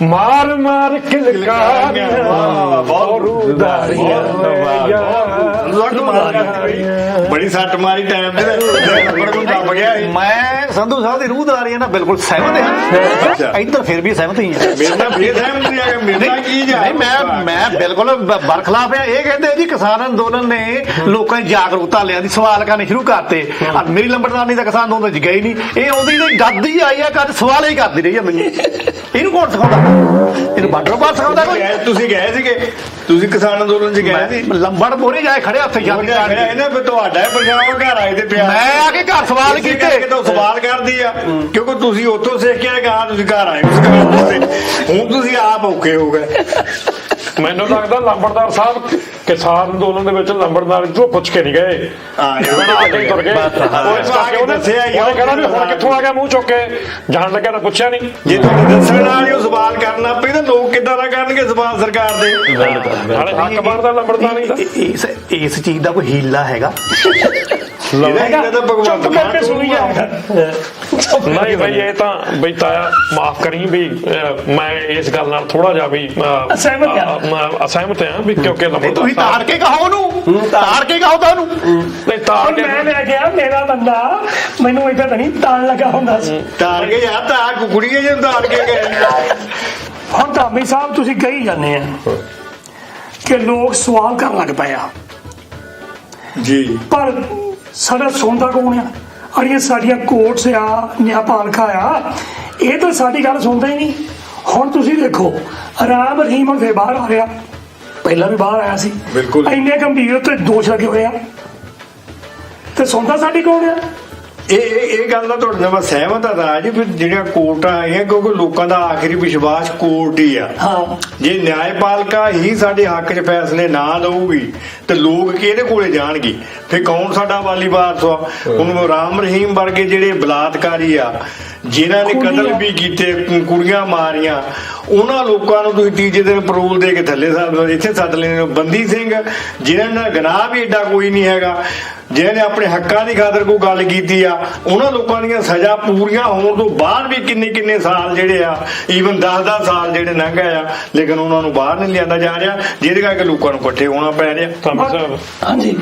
ਮਾਰ ਮਾਰ ਕਿਲਕਾ ਬੜੀ ਸੱਟ ਮਾਰੀ ਟਾਈਮ ਤੇ ਗਿਆ। ਮੈਂ ਸੰਧੂ ਸਾਹਿਬ ਦੀ ਰੂਹਦਾਰੀ ਨਾਲ ਬਿਲਕੁਲ ਸਹਿਮਤ ਹਾਂ। ਇੱਧਰ ਫਿਰ ਵੀ ਸਹਿਮਤ ਹੀ ਹਾਂ। ਮੇਰੇ ਨਾਲ ਫੇਰ ਸਹਿਮਤ ਨਹੀਂ ਆ। ਮੇਰੇ ਨਾਲ ਕੀ ਜਾ? ਮੈਂ ਬਿਲਕੁਲ ਬਰਖਲਾਫ ਆ। ਇਹ ਕਹਿੰਦੇ ਜੀ ਕਿਸਾਨ ਅੰਦੋਲਨ ਨੇ ਲੋਕਾਂ ਦੀ ਜਾਗਰੂਕਤਾ ਲਿਆਂਦੀ, ਸਵਾਲ ਕਰਨੇ ਸ਼ੁਰੂ ਕਰਤੇ। ਮੇਰੀ ਲੰਬੜਦਾਰੀ ਦਾ ਕਿਸਾਨ ਅੰਦੋਲਨ ਚ ਗਈ ਨਹੀਂ। ਇਹ ਆਉਂਦੀ ਨਹੀਂ, ਗੱਦੀ ਆਈ ਆ, ਕਦ ਸਵਾਲ ਹੀ ਕਰਦੀ ਰਹੀ ਆ ਮੈਨੂੰ। ਇਹਨੂੰ ਕੌਣ ਸਿਖਾਉਂਦਾ? ਇਹਨੂੰ ਬਾਰਡਰ ਪਾਰ ਸਿਖਾਉਂਦਾ ਕੋਈ? ਤੁਸੀਂ ਗਏ ਸੀਗੇ, ਤੁਸੀਂ ਕਿਸਾਨ ਅੰਦੋਲਨ 'ਚ ਗਏ ਸੀ। ਲੰਬੜ ਮੋਰੇ ਜਾਏ ਖੜਿਆ ਉੱਥੇ ਜਾਂਦੀ ਇਹਨਾਂ ਫਿਰ ਤੁਹਾਡਾ ਪੰਜਾਬ ਘਰ ਆਏ ਤੇ ਪਿਆ। ਮੈਂ ਆ ਕੇ ਘਰ ਸਵਾਲ ਕੀਤੇ ਕਿਤੋਂ ਸਵਾਲ ਕਰਦੀ ਆ, ਕਿਉਂਕਿ ਤੁਸੀਂ ਉੱਥੋਂ ਸਿੱਖ ਕੇ ਕਹਾ ਤੁਸੀਂ ਘਰ ਆਏ ਉਸ ਘਰ ਦੇ, ਹੁਣ ਤੁਸੀਂ ਆਪ ਔਖੇ ਹੋ ਗਏ। ਮੈਨੂੰ ਲੱਗਦਾ ਲੰਬੜਦਾਰ ਸਾਹਿਬ ਕਿਸਾਨ ਅੰਦੋਲਨ ਦੇ ਵਿੱਚ ਲੰਬੜਦਾਰ ਤੋਂ ਪੁੱਛ ਕੇ ਨਹੀਂ ਗਏ, ਤੁਰ ਗਏ। ਉਹਨੇ ਕਹਿਣਾ ਵੀ ਹੁਣ ਕਿੱਥੋਂ ਆ ਗਿਆ ਮੂੰਹ ਚੁੱਕ ਕੇ, ਜਾਣ ਲੱਗਿਆ ਤਾਂ ਪੁੱਛਿਆ ਨਹੀਂ। ਜੇ ਤੁਹਾਨੂੰ ਦੱਸਣ ਨਾਲ ਹੀ ਉਹ ਸਵਾਲ ਕਰਨਾ ਪਏ ਤਾਂ ਲੋਕ ਕਿੱਦਾਂ ਦਾ ਕਰਨਗੇ ਸਵਾਲ ਸਰਕਾਰ ਦੇ? ਹੱਕ ਬਣਦਾ ਲੰਬੜਦਾਰੀ ਦਾ। ਇਸ ਚੀਜ਼ ਦਾ ਕੋਈ ਹੀਲਾ ਹੈਗਾ? ਚੁੱਪ ਕਰਕੇ ਸੁਣੀ ਜਾਏਗਾ। ਨਹੀਂ ਬਈ ਇਹ ਤਾਂ ਬਈ ਤਾਇਆ ਮਾਫ ਕਰੀ ਵੀ ਮੈਂ ਇਸ ਗੱਲ ਨਾਲ ਥੋੜਾ ਜਿਹਾ ਵੀ ਅਸਹਿਮਤ ਹਾਂ ਵੀ ਕਿਉਂਕਿ ਤੁਸੀਂ ਤਾੜ ਕੇ ਕਹੋ ਉਹਨੂੰ, ਤਾੜ ਕੇ ਕਹੋ ਤਾਂ ਉਹਨੂੰ। ਨਹੀਂ ਤਾੜ ਕੇ ਮੈਂ ਲੈ ਗਿਆ ਮੇਰਾ ਬੰਦਾ, ਮੈਨੂੰ ਏਦਾਂ ਤਾਂ ਨਹੀਂ ਤਾਣ ਲੱਗਾ ਹੁੰਦਾ ਸੀ। ਤਾੜ ਕੇ ਯਾਰ ਤਾਂ ਕੁਕੜੀਏ ਜੇ ਤਾੜ ਕੇ ਗਏ। ਹੁਣ ਧਾਮੀ ਸਾਹਿਬ ਤੁਸੀਂ ਕਹੀ ਜਾਂਦੇ ਆ ਕਿ ਲੋਕ ਸਵਾਲ ਕਰਨ ਲੱਗ ਪਏ ਆ, ਜੀ ਪਰ ਸਾਡਾ ਸੁਣਦਾ ਕੌਣ ਆ? ਅੜੀਆਂ ਸਾਡੀਆਂ ਕੋਰਟਸ ਆ, ਨਿਆਂਪਾਲਿਕਾ ਆ, ਇਹ ਤਾਂ ਸਾਡੀ ਗੱਲ ਸੁਣਦਾ ਹੀ ਨਹੀਂ। ਹੁਣ ਤੁਸੀਂ ਦੇਖੋ ਰਾਮ ਰਹੀਮ ਹੁਣ ਫੇਰ ਬਾਹਰ ਆ ਰਿਹਾ, ਪਹਿਲਾਂ ਵੀ ਬਾਹਰ ਆਇਆ ਸੀ। ਬਿਲਕੁਲ। ਇੰਨੇ ਗੰਭੀਰ ਉੱਤੇ ਦੋਸ਼ ਲੱਗੇ ਹੋਏ ਆ, ਤੇ ਸੁਣਦਾ ਸਾਡੀ ਕੌਣ ਆ? ਇਹ ਗੱਲ ਦਾ ਤੁਹਾਡੇ ਨਾਲ ਮੈਂ ਸਹਿਮਤ ਹਾਂ ਰਾਜ, ਵੀ ਜਿਹੜੀਆਂ ਕੋਰਟਾਂ ਆਈਆਂ ਕਿਉਂਕਿ ਲੋਕਾਂ ਦਾ ਆਖਰੀ ਵਿਸ਼ਵਾਸ ਕੋਰਟ ਹੀ ਆ। ਹਾਂ, ਜੇ ਨਿਆਂਪਾਲਿਕਾ ਹੀ ਸਾਡੇ ਹੱਕ 'ਚ ਫੈਸਲੇ ਨਾ ਦਊਗੀ ਤੇ ਲੋਕ ਕਿਹਦੇ ਕੋਲੇ ਜਾਣਗੇ? ਫਿਰ ਕੌਣ ਸਾਡਾ ਵਾਲੀ ਵਾਰਸ ਆ? ਹੁਣ ਰਾਮ ਰਹੀਮ ਵਰਗੇ ਜਿਹੜੇ ਬਲਾਤਕਾਰੀ ਆ, ਜਿਨ੍ਹਾਂ ਨੇ ਕਤਲ ਵੀ ਕੀਤੇ, ਕੁੜੀਆਂ ਮਾਰੀਆਂ, ਉਹਨਾਂ ਲੋਕਾਂ ਨੂੰ ਤੁਸੀਂ ਤੀਜੇ ਦਿਨ ਪਰੋਲ ਦੇ ਕੇ ਥੱਲੇ ਇੱਥੇ ਸੱਦ ਲੈਂਦੇ ਹੋ। ਬੰਦੀ ਸਿੰਘ ਜਿਨ੍ਹਾਂ ਦਾ ਗੁਨਾਹ ਵੀ ਏਡਾ ਕੋਈ ਨਹੀਂ ਹੈਗਾ, ਜਿਹਨੇ ਨੇ ਆਪਣੇ ਹੱਕਾਂ ਦੀ ਖਾਤਰ ਕੋਈ ਗੱਲ ਕੀਤੀ ਆ, ਉਹਨਾਂ ਲੋਕਾਂ ਦੀਆਂ ਸਜ਼ਾ ਪੂਰੀਆਂ ਹੋਣ ਤੋਂ ਬਾਅਦ ਵੀ ਕਿੰਨੇ ਸਾਲ ਜਿਹੜੇ ਆ, ਈਵਨ 10 ਸਾਲ ਜਿਹੜੇ ਲੰਘ ਗਏ ਆ, ਲੇਕਿਨ ਉਹਨਾਂ ਨੂੰ ਬਾਹਰ ਨਹੀਂ ਲਿਆਂਦਾ ਜਾ ਰਿਹਾ, ਜਿਹਦੇ ਕਰਕੇ ਲੋਕਾਂ ਨੂੰ ਇਕੱਠੇ ਹੋਣਾ ਪੈ ਰਿਹਾ। ਹਾਂਜੀ।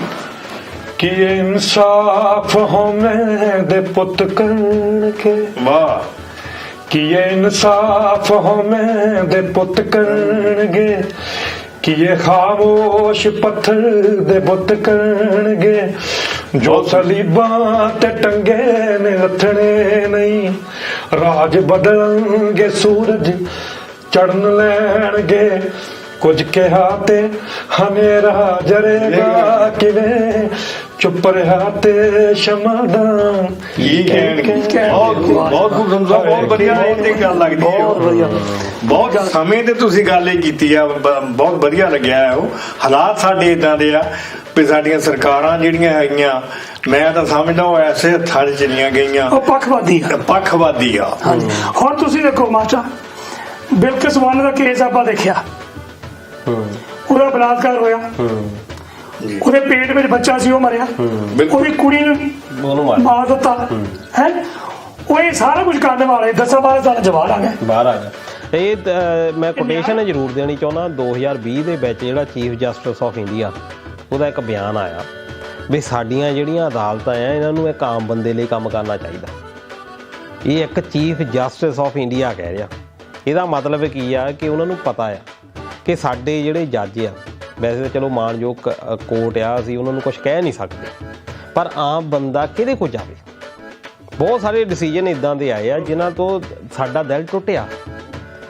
ਕਿ ਇਨਸਾਫ ਹੋਵੇਂ ਦੇ ਪੁੱਤ ਕਰਨਗੇ, ਵਾਹ, ਕਿ ਇਨਸਾਫ ਹੋਵੇਂ ਦੇ ਪੁੱਤ ਕਰਨਗੇ, ਕਿ ਇਹ ਖਾਮੋਸ਼ ਪੱਥਰ ਦੇ ਬੁੱਤ ਕਰਨਗੇ, ਜੋ ਸਲੀਬਾਂ ਤੇ ਟੰਗੇ ਨੇ ਲੱਥਣੇ ਨਹੀਂ, ਰਾਜ ਬਦਲਣਗੇ ਸੂਰਜ ਚੜਨ ਲੈਣਗੇ, ਕੁਝ ਕਿਹਾ ਤੇ ਹਨੇਰਾ ਜਰੇਗਾ ਕਿਵੇਂ, ਚੁੱਪ ਰਿਹਾ ਤੇ ਸ਼ਮਾਦਾ ਕੀ ਕਹਿਣਗੇ। ਬਹੁਤ ਬਹੁਤ ਵਧੀਆ ਇਹ ਗੱਲ ਲੱਗਦੀ ਹੈ। ਬਹੁਤ ਸਮੇਂ ਤੇ ਤੁਸੀਂ ਗੱਲ ਇਹ ਕੀਤੀ ਆ, ਬਹੁਤ ਵਧੀਆ ਲੱਗਿਆ। ਉਹ ਹਾਲਾਤ ਸਾਡੇ ਇਦਾਂ ਦੇ ਆ ਵੀ ਸਾਡੀਆਂ ਸਰਕਾਰਾਂ ਜਿਹੜੀਆਂ ਹੈਗੀਆਂ, ਮੈਂ ਤਾਂ ਸਮਝਦਾ ਉਹ ਐਸੇ ਹੱਥਾਂ 'ਚ ਚਲੀਆਂ ਗਈਆਂ, ਉਹ ਪੱਖਵਾਦੀ ਆ। ਹਾਂਜੀ। ਹੁਣ ਤੁਸੀਂ ਦੇਖੋ ਮਾਸਟਰ, ਬਿਲਕਿਸ ਵਨ ਦਾ ਕੇਸ ਆਪਾਂ ਦੇਖਿਆ, ਉਹਦਾ ਬਲਾਤਕਾਰ ਹੋਇਆ, ਉਹਦੇ ਪੇਟ ਵਿੱਚ ਬੱਚਾ ਸੀ, ਉਹ ਮਰਿਆ, ਉਹਦੀ ਕੁੜੀ ਨੂੰ ਮਾਰ ਦਿੱਤਾ ਹੈ। ਉਹ ਇਹ ਸਾਰਾ ਕੁਝ ਕਰਨ ਵਾਲੇ 10-12 ਸਾਲ ਜਵਾਨ ਆ ਗਏ, ਬਾਹਰ ਆ ਗਿਆ। ਇਹ ਮੈਂ ਕੋਟੇਸ਼ਨ ਜ਼ਰੂਰ ਦੇਣੀ ਚਾਹੁੰਦਾ। 2020 ਦੇ ਵਿੱਚ ਜਿਹੜਾ ਚੀਫ ਜਸਟਿਸ ਆਫ ਇੰਡੀਆ, ਉਹਦਾ ਇੱਕ ਬਿਆਨ ਆਇਆ ਵੀ ਸਾਡੀਆਂ ਜਿਹੜੀਆਂ ਅਦਾਲਤਾਂ ਆ, ਇਹਨਾਂ ਨੂੰ ਇੱਕ ਆਮ ਬੰਦੇ ਲਈ ਕੰਮ ਕਰਨਾ ਚਾਹੀਦਾ। ਇਹ ਇੱਕ ਚੀਫ ਜਸਟਿਸ ਆਫ ਇੰਡੀਆ ਕਹਿ ਰਿਹਾ। ਇਹਦਾ ਮਤਲਬ ਕੀ ਆ ਕਿ ਉਹਨਾਂ ਨੂੰ ਪਤਾ ਆ ਕਿ ਸਾਡੇ ਜਿਹੜੇ ਜੱਜ ਆ, ਵੈਸੇ ਤਾਂ ਚਲੋ ਮਾਣਯੋਗ ਕੋਰਟ ਆ, ਅਸੀਂ ਉਹਨਾਂ ਨੂੰ ਕੁਝ ਕਹਿ ਨਹੀਂ ਸਕਦੇ, ਪਰ ਆਮ ਬੰਦਾ ਕਿਹਦੇ ਕੋਲ ਜਾਵੇ? ਬਹੁਤ ਸਾਰੇ ਡਿਸੀਜਨ ਇੱਦਾਂ ਦੇ ਆਏ ਆ ਜਿਨ੍ਹਾਂ ਤੋਂ ਸਾਡਾ ਦਿਲ ਟੁੱਟਿਆ।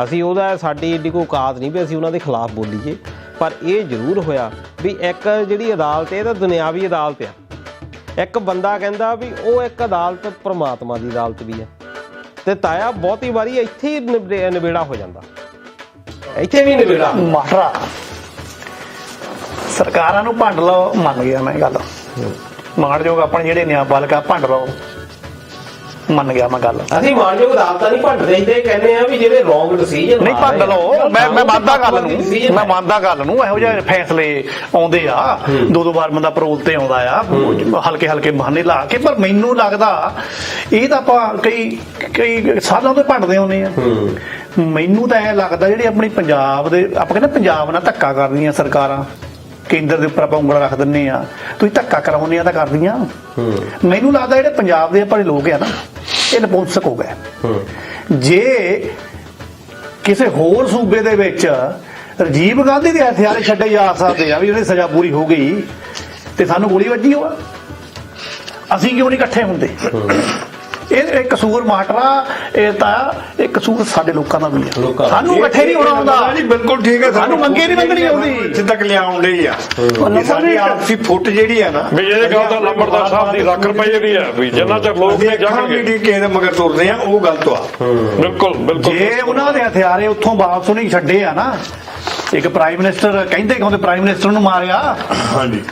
ਅਸੀਂ ਸਾਡੀ ਏਡੀ ਕੋਈ ਔਕਾਤ ਨਹੀਂ ਵੀ ਅਸੀਂ ਉਹਨਾਂ ਦੇ ਖਿਲਾਫ ਬੋਲੀਏ, ਪਰ ਇਹ ਜ਼ਰੂਰ ਹੋਇਆ ਵੀ ਇੱਕ ਜਿਹੜੀ ਅਦਾਲਤ ਇਹ ਤਾਂ ਦੁਨਿਆਵੀ ਅਦਾਲਤ ਆ। ਇੱਕ ਬੰਦਾ ਕਹਿੰਦਾ ਵੀ ਉਹ ਇੱਕ ਅਦਾਲਤ ਪਰਮਾਤਮਾ ਦੀ ਅਦਾਲਤ ਵੀ ਆ, ਤੇ ਤਾਇਆ ਬਹੁਤੀ ਵਾਰੀ ਇੱਥੇ ਹੀ ਨਿਬੇੜਾ ਹੋ ਜਾਂਦਾ, ਇੱਥੇ ਵੀ ਨਿਬੇੜਾ। ਮਾਟਰਾ ਸਰਕਾਰਾਂ ਨੂੰ ਭੰਡ ਲਓ, ਮੰਨ ਗਿਆ ਮੈਂ ਗੱਲ, ਮਾਣਯੋਗ ਆਪਣੇ ਜਿਹੜੇ ਨਿਆਂਪਾਲਿਕਾ ਭੰਡ ਲਓ, ਮੰਨ ਗਿਆ ਮੈਂ ਗੱਲ। ਅਸੀਂ ਮਾਣਯੋਗ ਅਦਾਲਤਾਂ ਨਹੀਂ ਭੰਡਦੇ, ਇੱਥੇ ਕਹਿੰਦੇ ਆ ਵੀ ਜਿਹੜੇ ਰੋਂਗ ਡਿਸੀਜਨ ਨਹੀਂ ਭੰਡ ਲਓ। ਮੈਂ ਮੰਨਦਾ ਗੱਲ ਨੂੰ, ਮੈਂ ਮੰਨਦਾ ਗੱਲ ਨੂੰ। ਇਹੋ ਜਿਹੇ ਫੈਸਲੇ ਆਉਂਦੇ ਆ, 2 ਵਾਰ ਬੰਦਾ ਪਰੋਲ ਤੇ ਆਉਂਦਾ ਆ, ਹਲਕੇ ਬਹਾਨੇ ਲਾ ਕੇ, ਪਰ ਮੈਨੂੰ ਲੱਗਦਾ ਇਹ ਤਾਂ ਆਪਾਂ ਕਈ ਸਾਲਾਂ ਤੋਂ ਭੰਡਦੇ ਆਉਂਦੇ ਆ। ਮੈਨੂੰ ਤਾਂ ਐਂ ਲੱਗਦਾ ਜਿਹੜੇ ਆਪਣੀ ਪੰਜਾਬ ਦੇ, ਆਪਾਂ ਕਹਿੰਦੇ ਪੰਜਾਬ ਨਾਲ ਧੱਕਾ ਕਰਦੀਆਂ ਸਰਕਾਰਾਂ, ਕੇਂਦਰ ਦੇ ਉੱਪਰ ਆਪਾਂ ਉਂਗਲ ਰੱਖ ਦਿੰਦੇ ਆ, ਤੁਸੀਂ ਧੱਕਾ ਕਰਾਉਂਦੇ ਆ ਤਾਂ ਕਰਦੀਆਂ। ਮੈਨੂੰ ਲੱਗਦਾ ਜਿਹੜੇ ਪੰਜਾਬ ਦੇ ਆਪਣੇ ਲੋਕ ਆ ਨਾ, ਇਹ ਨਪੁੰਸਕ ਹੋ ਗਏ। ਜੇ ਕਿਸੇ ਹੋਰ ਸੂਬੇ ਦੇ ਵਿੱਚ ਰਾਜੀਵ ਗਾਂਧੀ ਦੇ ਹਥਿਆਰੇ ਛੱਡੇ ਜਾ ਸਕਦੇ ਆ ਵੀ ਉਹਦੀ ਸਜ਼ਾ ਪੂਰੀ ਹੋ ਗਈ ਤੇ ਸਾਨੂੰ ਗੋਲੀ ਵੱਜੀ ਹੋਆ, ਅਸੀਂ ਕਿਉਂ ਨਹੀਂ ਇਕੱਠੇ ਹੁੰਦੇ? ਇਹ ਕਸੂਰ ਮਾਟਰਾ ਇਹ ਤਾਂ ਇਹ ਕਸੂਰ ਸਾਡੇ ਲੋਕਾਂ ਦਾ ਵੀ ਹੈ ਲੋਕਾਂ ਦਾ। ਸਾਨੂੰ ਇਕੱਠੇ ਨਹੀਂ ਹੋਣਾ ਆਉਂਦਾ ਜੀ ਬਿਲਕੁਲ ਠੀਕ ਹੈ ਸਾਨੂੰ ਮੰਗੇ ਨਹੀਂ ਮੰਗਣੀ ਆਉਂਦੀ ਇੱਥੇ ਤੱਕ ਲਿਆਉਣ ਲਈ ਆ ਇਹ ਸਾਡੀ ਆਪਸੀ ਫੁੱਟ ਜਿਹੜੀ ਆ ਨਾ ਵੀ ਇਹ ਗੱਲ ਤਾਂ ਲੰਬੜਦਾਰ ਸਾਹਿਬ ਦੀ ਲੱਖ ਰੁਪਏ ਦੀ ਹੈ ਵੀ ਜਿੰਨਾ ਚਿਰ ਲੋਕ ਅਸੀਂ ਨਹੀਂ ਅੱਖਾਂ ਜਾਣਗੇ ਮੀਡੀ ਕਿਸੇ ਦੇ ਮਗਰ ਤੁਰਦੇ ਆ ਉਹ ਗਲਤ ਆ ਬਿਲਕੁਲ ਬਿਲਕੁਲ ਜੇ ਉਹਨਾਂ ਦੇ ਹਥਿਆਰੇ ਉੱਥੋਂ ਵਾਪਸ ਨਹੀਂ ਛੱਡੇ ਆ ਨਾ ਇੱਕ ਪ੍ਰਾਈਮ ਮਿਨਿਸਟਰ ਕਹਿੰਦੇ ਪ੍ਰਾਈਮ ਮਿਨਿਸਟਰ ਨੂੰ ਮਾਰਿਆ ਹਾਂਜੀ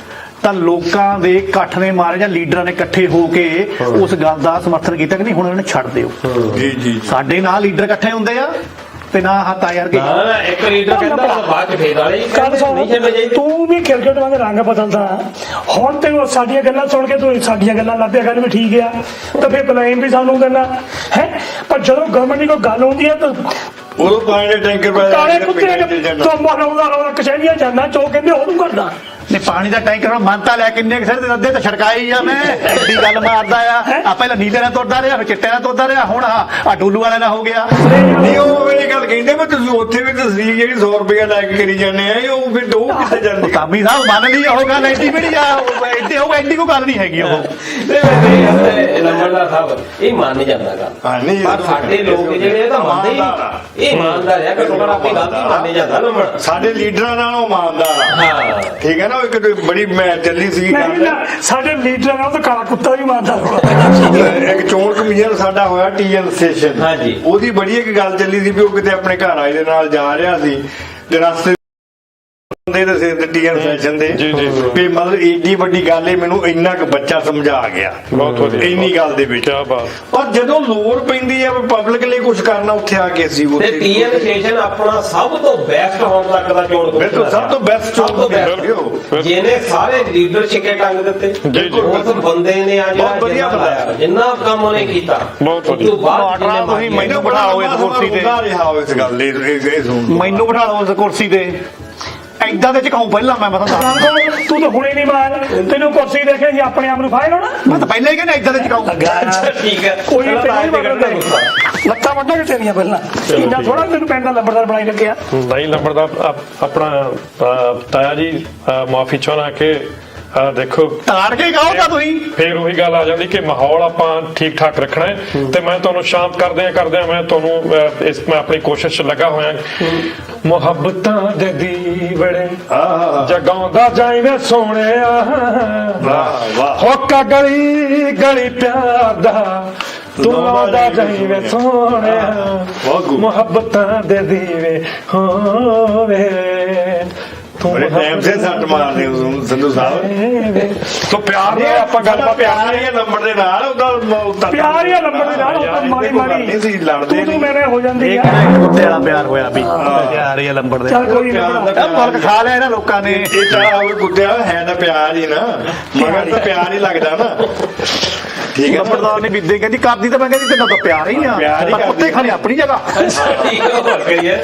ਤਾਂ ਲੋਕਾਂ ਦੇ ਇਕੱਠ ਨੇ ਮਾਰੇ ਜਾਂ ਲੀਡਰਾਂ ਨੇ ਇਕੱਠੇ ਹੋ ਕੇ ਉਸ ਗੱਲ ਦਾ ਸਮਰਥਨ ਕੀਤਾ ਕਿ ਨਹੀਂ ਹੁਣ ਇਹਨਾਂ ਨੂੰ ਛੱਡ ਦਿਓ ਜੀ ਜੀ ਸਾਡੇ ਨਾਲ ਲੀਡਰ ਇਕੱਠੇ ਹੁੰਦੇ ਆ ਤੇ ਨਾ ਹੱਥ ਆ ਯਾਰ ਕਿ ਨਾ ਇੱਕ ਲੀਡਰ ਕਹਿੰਦਾ ਬਾਅਦ ਚ ਫੇਰ ਵਾਲੇ ਕੱਲ ਨਹੀਂ ਛੱਡ ਜਾਈ ਤੂੰ ਵੀ ਕ੍ਰਿਕਟ ਵਾਂਗ ਰੰਗ ਬਦਲਦਾ ਹੁਣ ਤੈਨੂੰ ਸਾਡੀਆਂ ਗੱਲਾਂ ਸੁਣ ਕੇ ਤੂੰ ਸਾਡੀਆਂ ਗੱਲਾਂ ਲੱਭਿਆ ਕਰ ਵੀ ਠੀਕ ਆ ਤਾਂ ਫਿਰ ਬਲੇਮ ਵੀ ਸਾਨੂੰ ਦੇਣਾ ਹੈ ਪਰ ਜਦੋਂ ਗਵਰਨਮੈਂਟ ਦੀ ਕੋਈ ਗੱਲ ਹੁੰਦੀ ਹੈ ਤਾਂ ਉਦੋਂ ਪਾਣੀ ਦੇ ਟੈਂਕਰ ਪੈ ਕਾਲੇ ਕੁੱਤੇ ਤੋਂ ਮਾਰਦਾ ਕਚਹਿਰੀਆਂ ਜਾਂਦਾ ਚੋ ਕਹਿੰਦੇ ਉਹਨੂੰ ਕਰਦਾ ਨੇ ਪਾਣੀ ਦਾ ਟੈਂਕਰ ਮੰਨਤਾ ਲੈ ਕਿੰਨੇ ਕਿਸੇ ਦੇ ਅੱਧੇ ਤਾਂ ਛੜਕਾਈ ਆ ਮੈਂ ਐਡੀ ਗੱਲ ਮਾਰਦਾ ਆ ਪਹਿਲਾਂ ਨੀਲੇ ਨਾਲ ਤੁਰਦਾ ਰਿਹਾ ਫਿਰ ਚਿੱਟੇ ਨਾਲ ਤੁਰਦਾ ਰਿਹਾ ਹੁਣ ਆ ਡੂਲੂ ਵਾਲੇ ਨਾਲ ਹੋ ਗਿਆ ਨਹੀਂ ਉਹ ਇਹ ਗੱਲ ਕਹਿੰਦੇ ਮੈਂ ਤੁਸੀਂ ਉੱਥੇ ਵੀ ਤਸਵੀਰ ਜਿਹੜੀ 100 ਰੁਪਏ ਲੈ ਕੇ ਕਰੀ ਜਾਂਦੇ ਆ ਉਹ ਫਿਰ ਉਹ ਕਿੱਥੇ ਜਾਂਦੀ ਆ? ਕਾਮੀ ਸਾਹਿਬ ਮੰਨ ਲਈ ਉਹ ਗੱਲ ਐਡੀ ਬੜੀ ਆ ਐਡੀ ਉਹ ਐਡੀ ਕੋ ਗੱਲ ਨਹੀਂ ਹੈਗੀ ਉਹ ਲੰਬੜਦਾਰ ਸਾਹਿਬ ਇਹ ਮੰਨ ਜਾਂਦਾ ਗੱਲ ਹਾਂ, ਨਹੀਂ, ਪਰ ਸਾਡੇ ਲੋਕ ਜਿਹੜੇ ਇਹ ਤਾਂ ਮੰਨਦੇ ਹੀ ਨਹੀਂ। ਇਹ ਇਮਾਨਦਾਰ ਹੈ ਘੱਟੋ ਘੱਟ ਆਪਣੀ ਗਲਤੀ ਮੰਨ ਜਾਂਦਾ ਲੰਬੜ ਸਾਡੇ ਲੀਡਰਾਂ ਨਾਲ ਉਹ ਇਮਾਨਦਾਰ ਆ ਹਾਂ ਠੀਕ ਹੈ ਨਾ ਉਹ ਇੱਕ ਬੜੀ ਮੈਂ ਚੱਲੀ ਸੀ ਨਹੀਂ ਗੱਲ ਨਾ, ਸਾਡੇ ਲੀਡਰਾਂ ਨਾਲ ਤਾਂ ਕਾਲਾ ਕੁੱਤਾ ਵੀ ਮਾਰਦਾ ਹੋਣਾ ਇੱਕ ਚੋਣ ਕਮਿਸ਼ਨ ਸਾਡਾ ਹੋਇਆ ਟੀਐਨ ਸਟੇਸ਼ਨ ਹਾਂਜੀ। ਉਹਦੀ ਬੜੀ ਇੱਕ ਗੱਲ ਚੱਲੀ ਸੀ ਵੀ ਉਹ ਕਿਤੇ ਆਪਣੇ ਘਰ ਆਏ ਦੇ ਨਾਲ ਜਾ ਰਿਹਾ ਸੀ ਤੇ ਰਸਤੇ ਦੇ ਦੱਸੇ ਤੇ ਟੀਐਨ ਸਟੇਸ਼ਨ ਦੇ ਜੀ, ਜੀ। ਵੀ ਮਤਲਬ ਏਡੀ ਵੱਡੀ ਗੱਲ ਇਹ ਮੈਨੂੰ ਇੰਨਾ ਕੁ ਬੱਚਾ ਸਮਝਾ ਗਿਆ ਬਹੁਤ ਵਧੀਆ ਇੰਨੀ ਗੱਲ ਦੇ ਵਿੱਚ ਕੀ ਬਾਤ ਪਰ ਜਦੋਂ ਲੋੜ ਪੈਂਦੀ ਆ ਪਬਲਿਕ ਲਈ ਕੁਝ ਕਰਨਾ ਉੱਥੇ ਆ ਕੇ ਸੀ ਤੇ ਟੀਐਨ ਸਟੇਸ਼ਨ ਆਪਣਾ ਸਭ ਤੋਂ ਬੈਸਟ ਹੁਣ ਤੱਕ ਦਾ ਚੋਣ ਬਿਲਕੁਲ ਸਭ ਤੋਂ ਬੈਸਟ ਸਭ ਤੋਂ best। ਬਿਲਕੁਲ। ਜਿਹਨੇ ਸਾਰੇ ਲੀਡਰ ਛਿੱਕੇ ਟੰਗ ਦਿੱਤੇ ਜੀ, ਜੀ। ਉਸ ਬੰਦੇ ਨੇ ਆ ਜਿਹੜਾ ਬਹੁਤ ਵਧੀਆ ਜਿੰਨਾ ਲਾਇਆ, ਜਿੰਨਾ ਕੰਮ ਉਹਨੇ ਕੀਤਾ ਬਹੁਤ ਉਸ ਤੋਂ ਬਾਅਦ ਮਾਟਰਾ ਜਿਹਨੇ ਤੁਸੀਂ ਮੰਗ ਲਿਆ। ਮੈਨੂੰ ਬਿਠਾਓ ਇਸ ਕੁਰਸੀ ਤੇ ਰਿਹਾ ਇਸ ਗੱਲ ਦੇ ਇਹ ਸੁਣ ਮੈਨੂੰ ਬਿਠਾ ਲਓ ਉਸ ਕੁਰਸੀ ਤੇ ਐਦਾਂ ਦੇ ਝਕਾਉਂ ਪਹਿਲਾਂ ਮੈਂ ਮਤਾਂ ਦੱਸ ਤੂੰ ਤਾਂ ਹੁਣੇ ਨਹੀਂ ਮਾਰ ਤੈਨੂੰ ਕੁਰਸੀ ਦੇਖੇ ਜੀ ਆਪਣੇ ਆਪ ਨੂੰ ਫਾਇਲ ਹੋਣਾ ਮੈਂ ਤਾਂ ਪਹਿਲਾਂ ਹੀ ਕਹਿੰਦਾ ਐਦਾਂ ਦੇ ਝਕਾਉਂ ਅੱਛਾ, ਠੀਕ ਹੈ ਕੋਈ ਚਲੋ ਤੈਨੂੰ ਤਾਂ ਨਹੀਂ ਅੱਜ ਦੇ ਲੱਤਾਂ ਵੱਡਾ ਕਿ ਤੇਰੀਆਂ ਪਹਿਲਾਂ ਇੰਨਾ ਥੋੜਾ ਤੈਨੂੰ ਪਿੰਡ ਦਾ ਲੰਬੜਦਾਰ ਬਣਾਈ ਲੱਗਿਆ ਨਹੀਂ ਲੰਬੜਦਾਰ ਆਪਣਾ ਤਾਇਆ ਜੀ ਮਾਫੀ ਚਾਹਣਾ ਕਿ ਦੇਖੋ ਤਾੜ ਕੇ ਗਾਓ ਤਾਂ ਤੁਸੀਂ ਫੇਰ ਉਹੀ ਗੱਲ ਆ ਜਾਂਦੀ ਕਿ ਮਾਹੌਲ ਆਪਾਂ ਠੀਕ ਠਾਕ ਰੱਖਣਾ ਹੈ ਤੇ ਮੈਂ ਤੁਹਾਨੂੰ ਸ਼ਾਂਤ ਕਰਦਿਆਂ ਮੈਂ ਤੁਹਾਨੂੰ ਇਸ ਮੈਂ ਆਪਣੀ ਕੋਸ਼ਿਸ਼ 'ਚ ਲੱਗਾ ਹੋਇਆ ਮੁਹੱਬਤਾਂ ਦੇ ਦੀਵੜੇ ਜਗਾਉਂਦਾ ਜਾਈਵੇਂ ਸੋਹਣਿਆ ਵਾਹ ਵਾਹ ਹੋਕਾ ਗਲੀ ਗਲੀ ਪਿਆਰ ਦਾ ਤੂੰ ਲਾਉਂਦਾ ਜਾਈਵੇਂ ਸੋਹਣਿਆ ਮੁਹੱਬਤਾਂ ਦੇ ਦੀਵੇ ਹੋਵੇ ਬੜੇ ਟਾਈਮ ਸੇ ਸੱਟ ਮਾਰਦੇ ਹੋ ਸੰਧੂ ਸਾਹਿਬ ਤੋ ਪਿਆਰ ਨਾਲ ਆਪਾਂ ਗੱਲ ਪਿਆਰ ਹੀ ਨੰਬਰ ਦੇ ਨਾਲ ਉਹਦਾ ਪਿਆਰ ਹੀ ਆ ਲੰਬੜ ਦੇ ਨਾਲ ਉਹ ਤਾਂ ਮਾੜੀ ਮਾੜੀ ਨਹੀਂ ਸੀ ਲੜਦੇ ਤੂੰ ਮੇਰੇ ਹੋ ਜਾਂਦੀ ਇਹ ਆ ਕਿਹੜਾ ਕੁੱਤੇ ਵਾਲਾ ਪਿਆਰ ਹੋਇਆ ਵੀ ਪਿਆਰ ਹੀ ਆ ਲੰਬੜ ਦੇ ਚੱਲ ਕੋਈ ਪਿਆਰ ਨਾ ਦਾ ਮੁਲਕ ਖਾ ਲਿਆ ਇਹਨਾਂ ਲੋਕਾਂ ਨੇ ਇਹ ਚਾਹ ਹੋਵੇ ਕੁੱਤਿਆ ਹੈ ਤਾਂ ਪਿਆਰ ਹੀ ਨਾ ਮਗਰ ਤਾਂ ਪਿਆਰ ਹੀ ਲੱਗਦਾ ਨਾ ਠੀਕ ਹੈ ਲੰਬੜਦਾਰ ਨੇ ਵਿਦੇ ਕਹਿੰਦੀ ਕਰਦੀ ਤਾਂ ਮੈਂ ਕਹਿੰਦੀ ਤੈਨੂੰ ਤਾਂ ਪਿਆਰ ਹੀ ਆ ਪਿਆਰ ਹੀ ਪਰ ਕੁੱਤੇ ਕਰਦੀ। ਖਾਣੇ ਆਪਣੀ ਜਗ੍ਹਾ ਠੀਕ ਹੈ ਹੋਰ ਕਰੀਏ